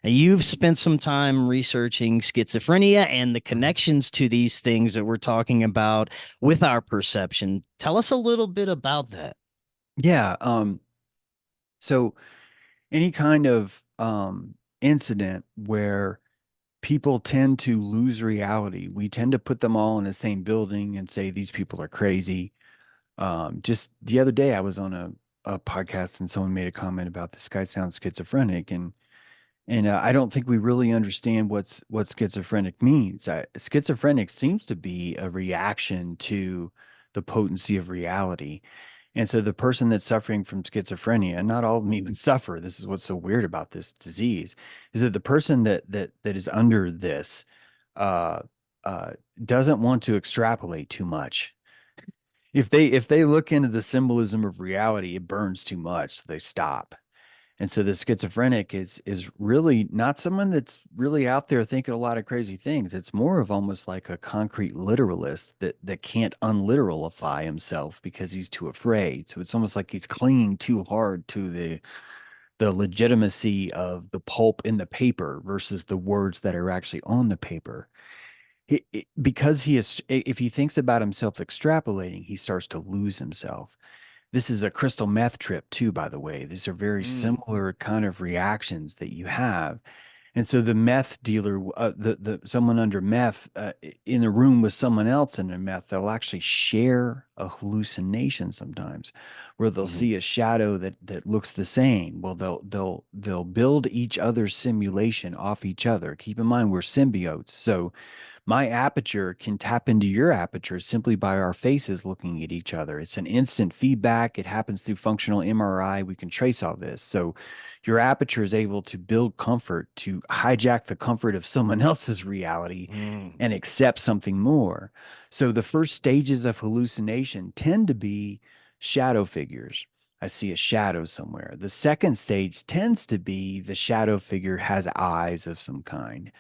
And you've spent some time researching schizophrenia and the connections to these things that we're talking about with our perception. Tell us a little bit about that. Yeah. So any kind of incident where people tend to lose reality, we tend to put them all in the same building and say these people are crazy. Just the other day, I was on a podcast and someone made a comment about this guy sounds schizophrenic, and I don't think we really understand what schizophrenic means. Schizophrenic seems to be a reaction to the potency of reality. And so the person that's suffering from schizophrenia, and not all of them even suffer, this is what's so weird about this disease, is that the person that is under this uh, uh, doesn't want to extrapolate too much. If they look into the symbolism of reality, it burns too much, so they stop. And so the schizophrenic is really not someone that's really out there thinking a lot of crazy things. It's more of almost like a concrete literalist that can't unliteralify himself because he's too afraid. So it's almost like he's clinging too hard to the legitimacy of the pulp in the paper versus the words that are actually on the paper. Because he is, if he thinks about himself extrapolating, he starts to lose himself. This is a crystal meth trip too, by the way. These are very Mm. similar kind of reactions that you have. And so the meth dealer, the someone under meth in a room with someone else in a meth, they'll actually share a hallucination sometimes, where they'll Mhm. see a shadow that looks the same. Well, they'll build each other's simulation off each other. Keep in mind we're symbiotes, so my aperture can tap into your aperture simply by our faces looking at each other. It's an instant feedback. It happens through functional MRI. We can trace all this. So your aperture is able to build comfort, to hijack the comfort of someone else's reality Mm. and accept something more. So the first stages of hallucination tend to be shadow figures. I see a shadow somewhere. The second stage tends to be the shadow figure has eyes of some kind.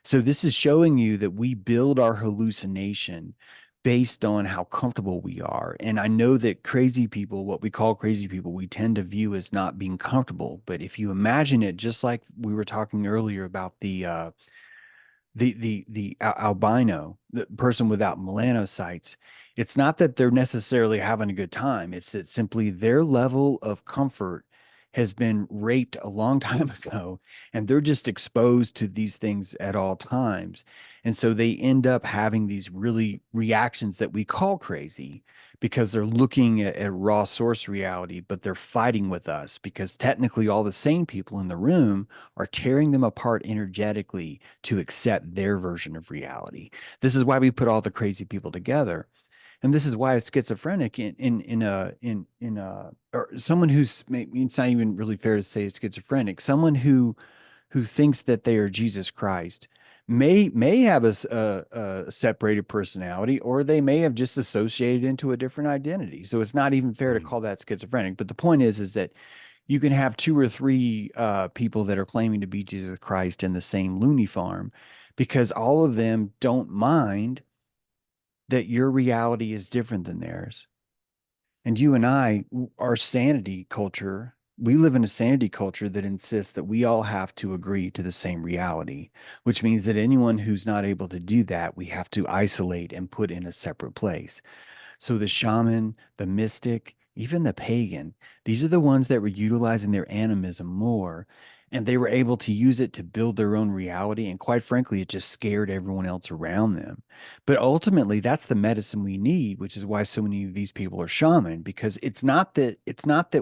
So this is showing you that we build our hallucination based on how comfortable we are. And I know that crazy people, what we call crazy people, we tend to view as not being comfortable. But if you imagine it, just like we were talking earlier about albino, the person without melanocytes, it's not that they're necessarily having a good time. It's that simply their level of comfort has been raped a long time ago, and they're just exposed to these things at all times. And so they end up having these really reactions that we call crazy because they're looking at raw source reality, but they're fighting with us because technically all the sane people in the room are tearing them apart energetically to accept their version of reality. This is why we put all the crazy people together. And this is why a schizophrenic in a or someone who's it's not even really fair to say schizophrenic, someone who thinks that they are Jesus Christ may have a separated personality, or they may have just associated into a different identity. So it's not even fair to Mm. call that schizophrenic. But the point is that you can have two or three people that are claiming to be Jesus Christ in the same loony farm because all of them don't mind that your reality is different than theirs. And you and I, our sanity culture, we live in a sanity culture that insists that we all have to agree to the same reality, which means that anyone who's not able to do that, we have to isolate and put in a separate place. So the shaman, the mystic, even the pagan, these are the ones that were utilizing their animism more. And they were able to use it to build their own reality. And quite frankly, it just scared everyone else around them. But ultimately, that's the medicine we need, which is why so many of these people are shaman, because it's not that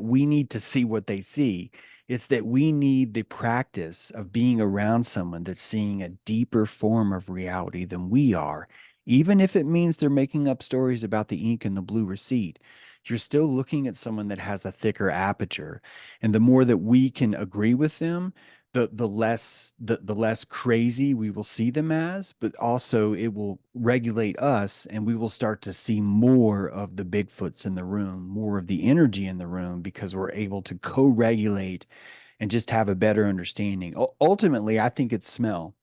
we need to see what they see. It's that we need the practice of being around someone that's seeing a deeper form of reality than we are, even if it means they're making up stories about the ink and the blue receipt. You're still looking at someone that has a thicker aperture. And the more that we can agree with them, the less crazy we will see them as, but also it will regulate us, and we will start to see more of the Bigfoots in the room, more of the energy in the room, because we're able to co-regulate and just have a better understanding. Ultimately, I think it's smell.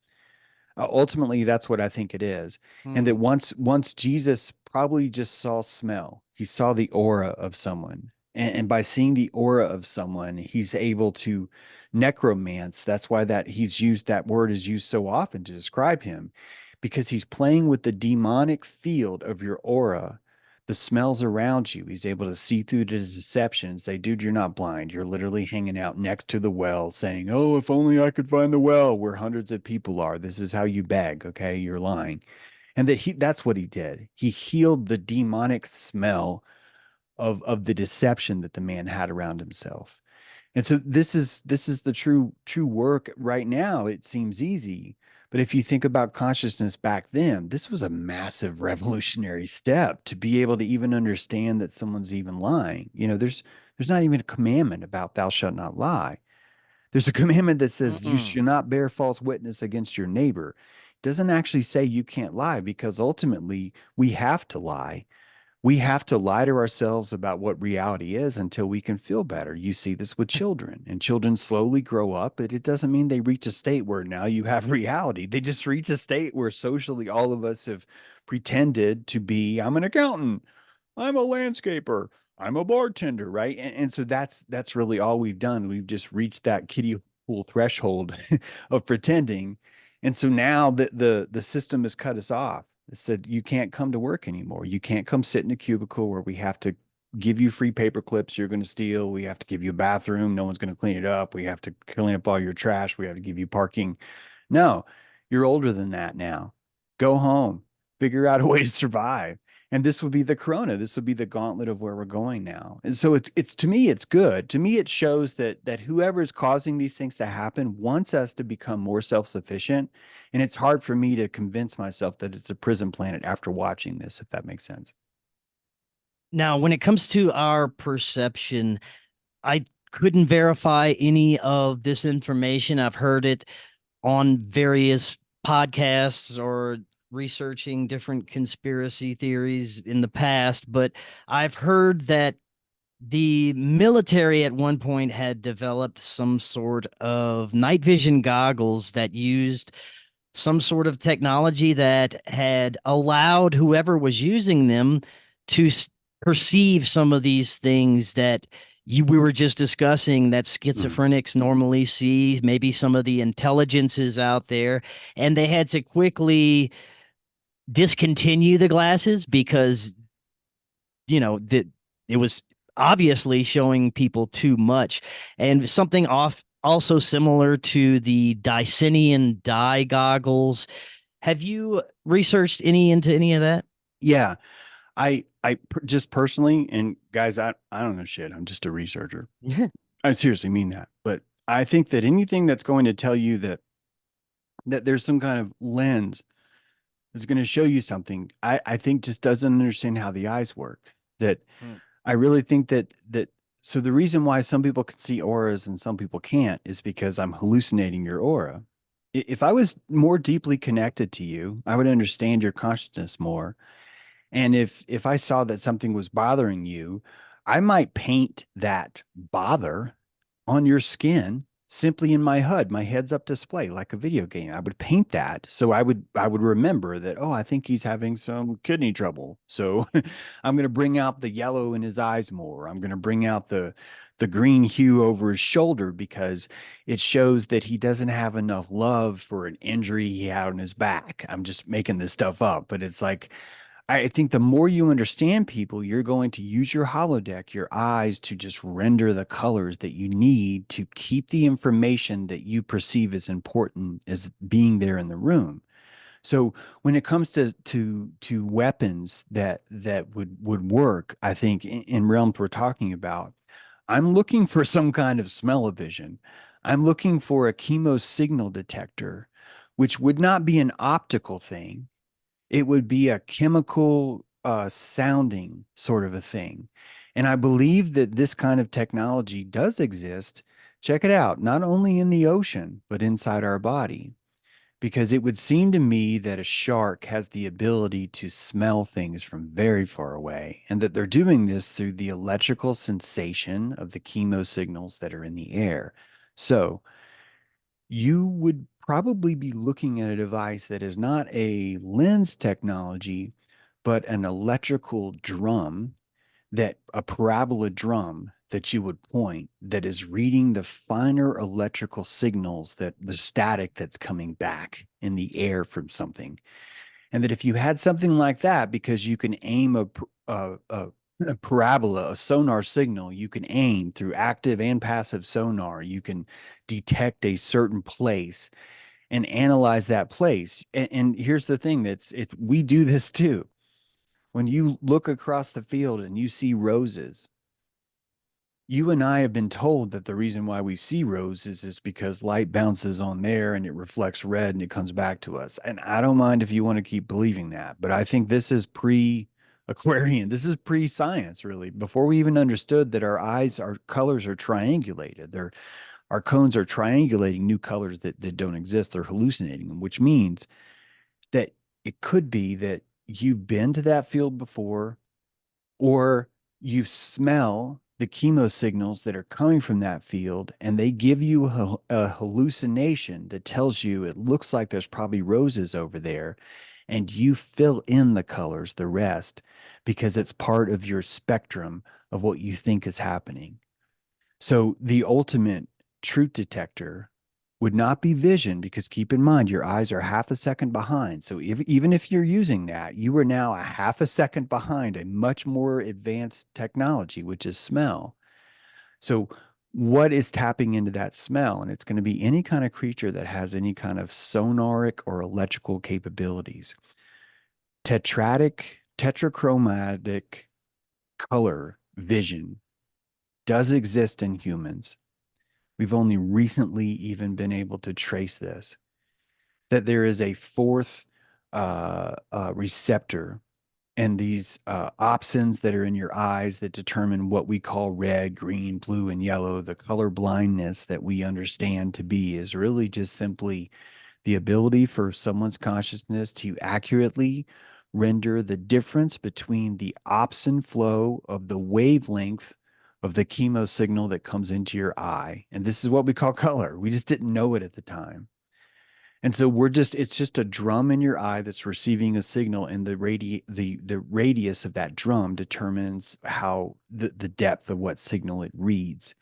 Ultimately, that's what I think it is. And that Mm. once Jesus probably just saw smell, he saw the aura of someone. And by seeing the aura of someone, he's able to necromance. That's why that word is used so often to describe him, because he's playing with the demonic field of your aura, the smells around you. He's able to see through the deception and say, dude, you're not blind. You're literally hanging out next to the well saying, oh, if only I could find the well where hundreds of people are. This is how you beg. Okay. You're lying. And that's what he did. He healed the demonic smell of the deception that the man had around himself. And so this is the true work right now. It seems easy, but if you think about consciousness back then, this was a massive revolutionary step to be able to even understand that someone's even lying. There's not even a commandment about thou shalt not lie. There's a commandment that says you Mm-mm. shall not bear false witness against your neighbor. It doesn't actually say you can't lie, because ultimately we have to lie. We have to lie to ourselves about what reality is until we can feel better. You see this with children, and children slowly grow up, but it doesn't mean they reach a state where now you have reality. They just reach a state where socially all of us have pretended to be, I'm an accountant, I'm a landscaper, I'm a bartender, right? And so that's really all we've done. We've just reached that kiddie pool threshold of pretending. And so now the system has cut us off. It said you can't come to work anymore. You can't come sit in a cubicle where we have to give you free paper clips you're going to steal. We have to give you a bathroom. No one's going to clean it up. We have to clean up all your trash. We have to give you parking. No, you're older than that now. Go home, figure out a way to survive. And this would be the corona. This would be the gauntlet of where we're going now. And so it's to me, it's good. To me, it shows that whoever is causing these things to happen wants us to become more self-sufficient. And it's hard for me to convince myself that it's a prison planet after watching this, if that makes sense. Now, when it comes to our perception, I couldn't verify any of this information. I've heard it on various podcasts or researching different conspiracy theories in the past, but I've heard that the military at one point had developed some sort of night vision goggles that used some sort of technology that had allowed whoever was using them to perceive some of these things that we were just discussing that Mm. schizophrenics normally see, maybe some of the intelligences out there, and they had to quickly discontinue the glasses because that it was obviously showing people too much. And something off also similar to the Dicinian dye goggles. Have you researched any into any of that? Yeah, just personally, and guys, I don't know shit. I'm just a researcher. I seriously mean that. But I think that anything that's going to tell you that there's some kind of lens that's going to show you something, I think just doesn't understand how the eyes work. That Hmm. I really think that so the reason why some people can see auras and some people can't is because I'm hallucinating your aura. If I was more deeply connected to you, I would understand your consciousness more. And if I saw that something was bothering you, I might paint that bother on your skin simply in my HUD, my heads up display, like a video game. I would paint that so I would remember that, oh, I think he's having some kidney trouble. So I'm going to bring out the yellow in his eyes more. I'm going to bring out the green hue over his shoulder because it shows that he doesn't have enough love for an injury he had on his back. I'm just making this stuff up, but it's like I think the more you understand people, you're going to use your holodeck, your eyes to just render the colors that you need to keep the information that you perceive as important as being there in the room. So when it comes to weapons that would work, I think in realms we're talking about, I'm looking for some kind of smell-o-vision. I'm looking for a chemo signal detector, which would not be an optical thing. It would be a chemical sounding sort of a thing. And I believe that this kind of technology does exist. Check it out, not only in the ocean, but inside our body. Because it would seem to me that a shark has the ability to smell things from very far away, and that they're doing this through the electrical sensation of the chemo signals that are in the air. So, you would probably be looking at a device that is not a lens technology, but an electrical drum that a parabola drum that you would point that is reading the finer electrical signals, that the static that's coming back in the air from something. And that if you had something like that, because you can aim a parabola, a sonar signal, you can aim through active and passive sonar, you can detect a certain place and analyze that place. And here's the thing, that's it, we do this too. When you look across the field and you see roses, you and I have been told that the reason why we see roses is because light bounces on there and it reflects red and it comes back to us. And I don't mind if you want to keep believing that, but I think this is pre Aquarian. This is pre science, really. Before we even understood that our eyes, our colors are triangulated. Our cones are triangulating new colors that don't exist. They're hallucinating them, which means that it could be that you've been to that field before, or you smell the chemo signals that are coming from that field and they give you a hallucination that tells you it looks like there's probably roses over there, and you fill in the colors, the rest, because it's part of your spectrum of what you think is happening. So the ultimate truth detector would not be vision, because keep in mind your eyes are half a second behind. So even if you're using that, you are now a half a second behind a much more advanced technology, which is smell. So what is tapping into that smell? And it's going to be any kind of creature that has any kind of sonaric or electrical capabilities. Tetrachromatic color vision does exist in humans. We've only recently even been able to trace this, that there is a fourth receptor and these opsins that are in your eyes that determine what we call red, green, blue, and yellow. The color blindness that we understand to be is really just simply the ability for someone's consciousness to accurately render the difference between the opsin flow of the wavelength of the chemo signal that comes into your eye. And this is what we call color. We just didn't know it at the time. And so it's just a drum in your eye that's receiving a signal, and the radius of that drum determines how the depth of what signal it reads.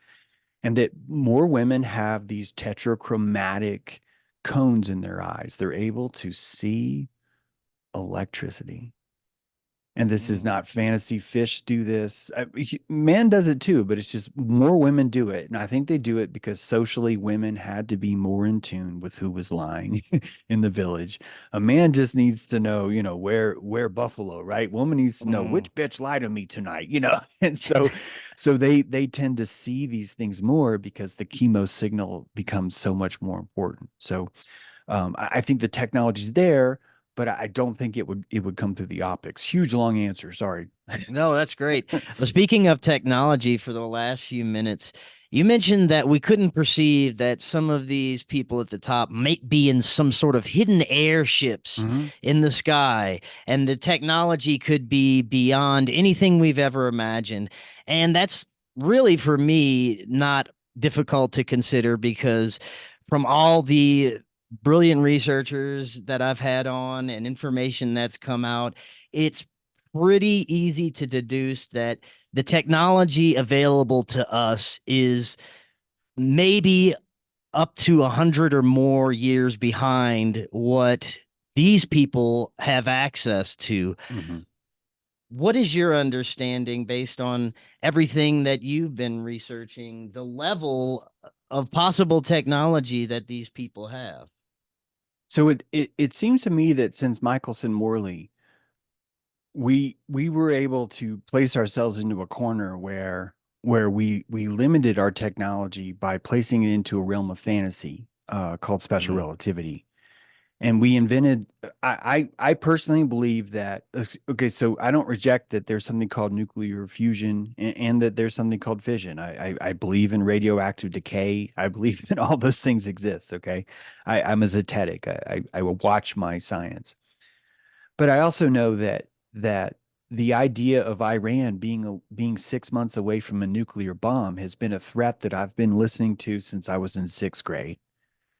And that more women have these tetrachromatic cones in their eyes. They're able to see electricity. And this is Mm. not fantasy. Fish do this. Man does it too, but it's just more women do it. And I think they do it because socially women had to be more in tune with who was lying in the village. A man just needs to know, where buffalo, right? Woman needs to know Mm. which bitch lied to me tonight. And so they tend to see these things more because the chemo signal becomes so much more important. So I think the technology's there, but I don't think it would come through the optics. Huge long answer. Sorry. No, that's great. Well, speaking of technology, for the last few minutes, you mentioned that we couldn't perceive that some of these people at the top might be in some sort of hidden airships Hmm. in the sky, and the technology could be beyond anything we've ever imagined. And that's really, for me, not difficult to consider, because from all the brilliant researchers that I've had on and information that's come out, it's pretty easy to deduce that the technology available to us is maybe up to 100 or more years behind what these people have access to. Hmm. What is your understanding, based on everything that you've been researching, the level of possible technology that these people have? So it seems to me that since Michelson Morley, we were able to place ourselves into a corner where we limited our technology by placing it into a realm of fantasy called special Mm-hmm. relativity. And we invented, I personally believe that, okay, so I don't reject that there's something called nuclear fusion, and that there's something called fission. I believe in radioactive decay. I believe that all those things exist. Okay. I'm a zetetic. I will watch my science. But I also know that the idea of Iran being 6 months away from a nuclear bomb has been a threat that I've been listening to since I was in sixth grade.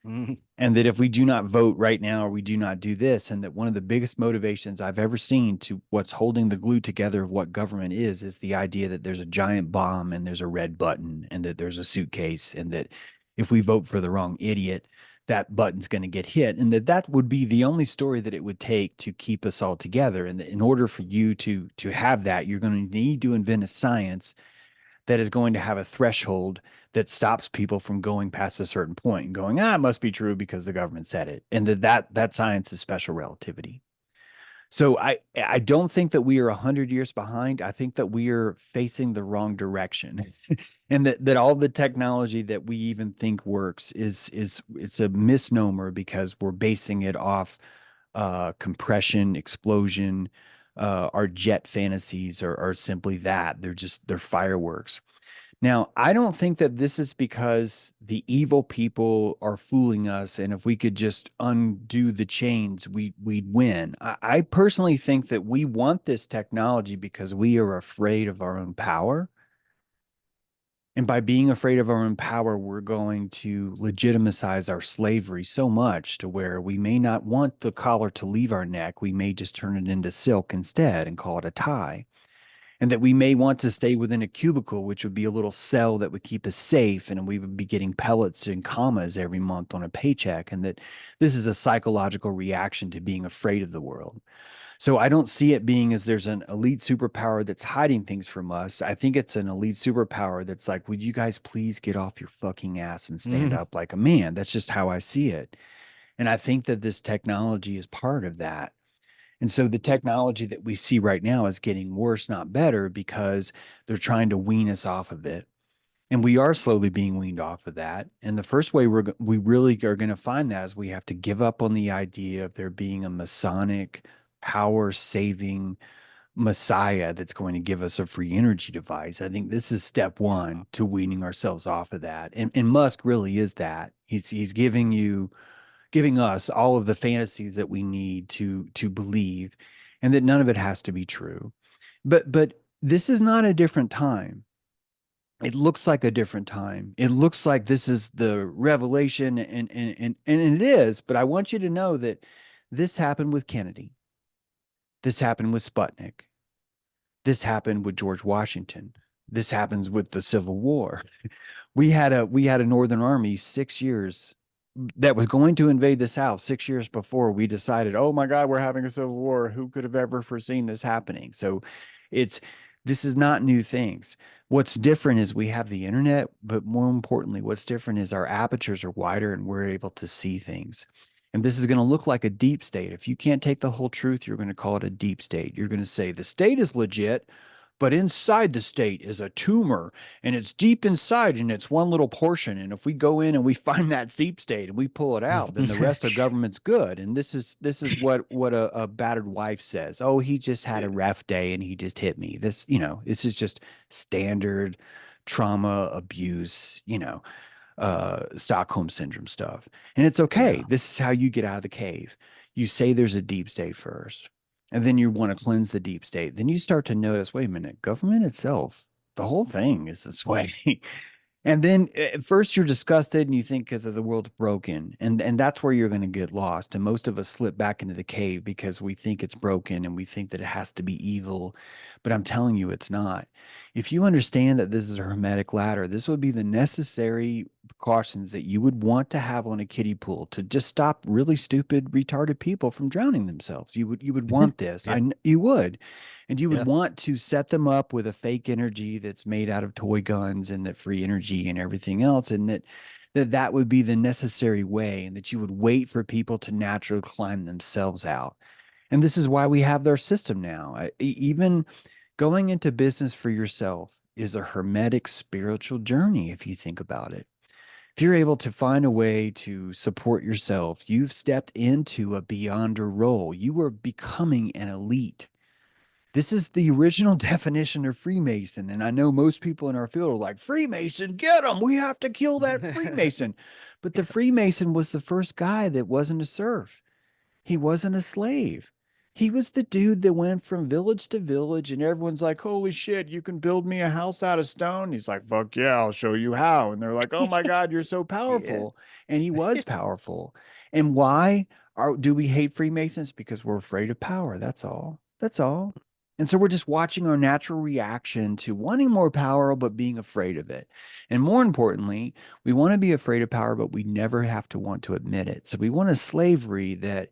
Mhm. And that if we do not vote right now or we do not do this, and that one of the biggest motivations I've ever seen to what's holding the glue together of what government is the idea that there's a giant bomb and there's a red button and that there's a suitcase, and that if we vote for the wrong idiot, that button's going to get hit, and that would be the only story that it would take to keep us all together. And that in order for you to have that, you're going to need to invent a science that is going to have a threshold that stops people from going past a certain point and going, it must be true because the government said it. And that science is special relativity. So I don't think that we are 100 years behind. I think that we are facing the wrong direction. And that all the technology that we even think works is it's a misnomer because we're basing it off compression, explosion. Our jet fantasies are simply that. They're fireworks. Now, I don't think that this is because the evil people are fooling us, and if we could just undo the chains, we'd win. I personally think that we want this technology because we are afraid of our own power. And by being afraid of our own power, we're going to legitimize our slavery so much to where we may not want the collar to leave our neck. We may just turn it into silk instead and call it a tie, and that we may want to stay within a cubicle, which would be a little cell that would keep us safe, and we would be getting pellets and commas every month on a paycheck, and that this is a psychological reaction to being afraid of the world. So I don't see it being as there's an elite superpower that's hiding things from us. I think it's an elite superpower that's like, would you guys please get off your fucking ass and stand Mhm. up like a man? That's just how I see it. And I think that this technology is part of that. And so the technology that we see right now is getting worse, not better, because they're trying to wean us off of it. And we are slowly being weaned off of that. And the first way we really are going to find that is we have to give up on the idea of there being a Masonic power saving Messiah that's going to give us a free energy device. I think this is step Yeah. one to weaning ourselves off of that. And Musk really is that. He's giving us all of the fantasies that we need to believe, and that none of it has to be true. But this is not a different time. It looks like a different time. It looks like this is the revelation, and it is. But I want you to know that this happened with Kennedy. This happened with Sputnik. This happened with George Washington. This happens with the Civil War. We had a Northern Army 6 years that was going to invade the South 6 years before we decided, oh my God, we're having a civil war. Who could have ever foreseen this happening? So it's this is not new things. What's different is we have the internet, but more importantly, what's different is our apertures are wider and we're able to see things. And this is going to look like a deep state. If you can't take the whole truth, you're going to call it a deep state. You're going to say the state is legit, but inside the state is a tumor, and it's deep inside and it's one little portion. And if we go in and we find that deep state and we pull it out, then the rest of government's good. And this is what a battered wife says. Oh, he just had a rough day and he just hit me. This is just standard trauma abuse, Stockholm syndrome stuff. And it's okay. Yeah. This is how you get out of the cave. You say there's a deep state first, and then you want to cleanse the deep state. Then you start to notice, wait a minute, government itself, the whole thing is this way. And then at first you're disgusted and you think because of the world's broken. And that's where you're going to get lost. And most of us slip back into the cave because we think it's broken and we think that it has to be evil. But I'm telling you, it's not. If you understand that this is a hermetic ladder, this would be the necessary precautions that you would want to have on a kiddie pool to just stop really stupid, retarded people from drowning themselves. You would want this. Yeah. You would. And you would Yeah. want to set them up with a fake energy that's made out of toy guns and that free energy and everything else, and that would be the necessary way, and that you would wait for people to naturally climb themselves out. And this is why we have their system now. Even going into business for yourself is a hermetic spiritual journey if you think about it. If you're able to find a way to support yourself, you've stepped into a beyonder role. You are becoming an elite. This is the original definition of Freemason. And I know most people in our field are like, Freemason, get him. We have to kill that Freemason. But the Freemason was the first guy that wasn't a serf. He wasn't a slave. He was the dude that went from village to village, and everyone's like, "Holy shit, you can build me a house out of stone." He's like, "Fuck yeah, I'll show you how." And they're like, "Oh my God, you're so Yeah. powerful." And he was powerful. And why do we hate Freemasons? Because we're afraid of power. That's all. That's all. And so we're just watching our natural reaction to wanting more power, but being afraid of it. And more importantly, we want to be afraid of power, but we never have to want to admit it. So we want a slavery that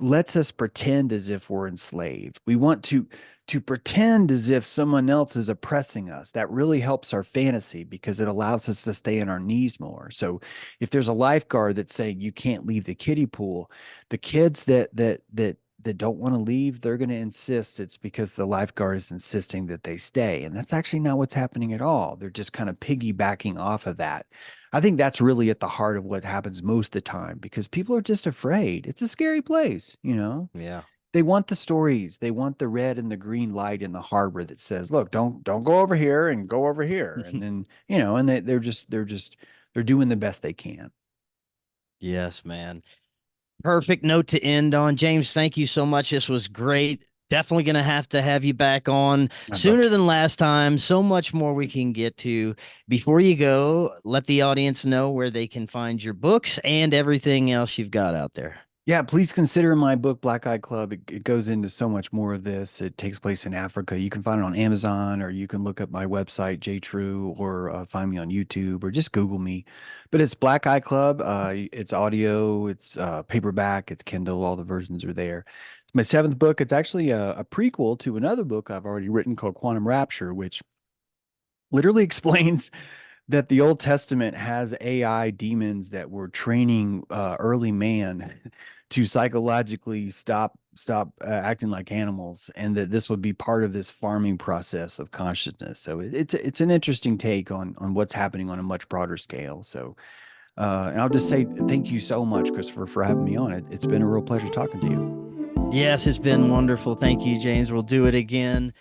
lets us pretend as if we're enslaved. We want to pretend as if someone else is oppressing us. That really helps our fantasy because it allows us to stay on our knees more. So if there's a lifeguard that's saying you can't leave the kiddie pool, the kids that don't want to leave, they're going to insist it's because the lifeguard is insisting that they stay. And that's actually not what's happening at all. They're just kind of piggybacking off of that. I think that's really at the heart of what happens most of the time because people are just afraid. It's a scary place, you know. Yeah. They want the stories. They want the red and the green light in the harbor that says, "Look, don't go over here and go over here." And then, you know, and they're doing the best they can. Yes, man. Perfect note to end on. James, thank you so much. This was great. Definitely going to have you back on I'd love sooner to. than last time. So much more we can get to. Before you go, let the audience know where they can find your books and everything else you've got out there. Yeah, please consider my book, Black Eye Club. It goes into so much more of this. It takes place in Africa. You can find it on Amazon, or you can look up my website, JTrue, or find me on YouTube, or just Google me. But it's Black Eye Club. It's audio, it's paperback, it's Kindle. All the versions are there. It's my seventh book. It's actually a prequel to another book I've already written called Quantum Rapture, which literally explains that the Old Testament has AI demons that were training early man to psychologically stop acting like animals, and that this would be part of this farming process of consciousness. So it's an interesting take on what's happening on a much broader scale. So and I'll just say thank you so much, Christopher, for having me on. It's been a real pleasure talking to you. Yes, it's been wonderful. Thank you, James. We'll do it again.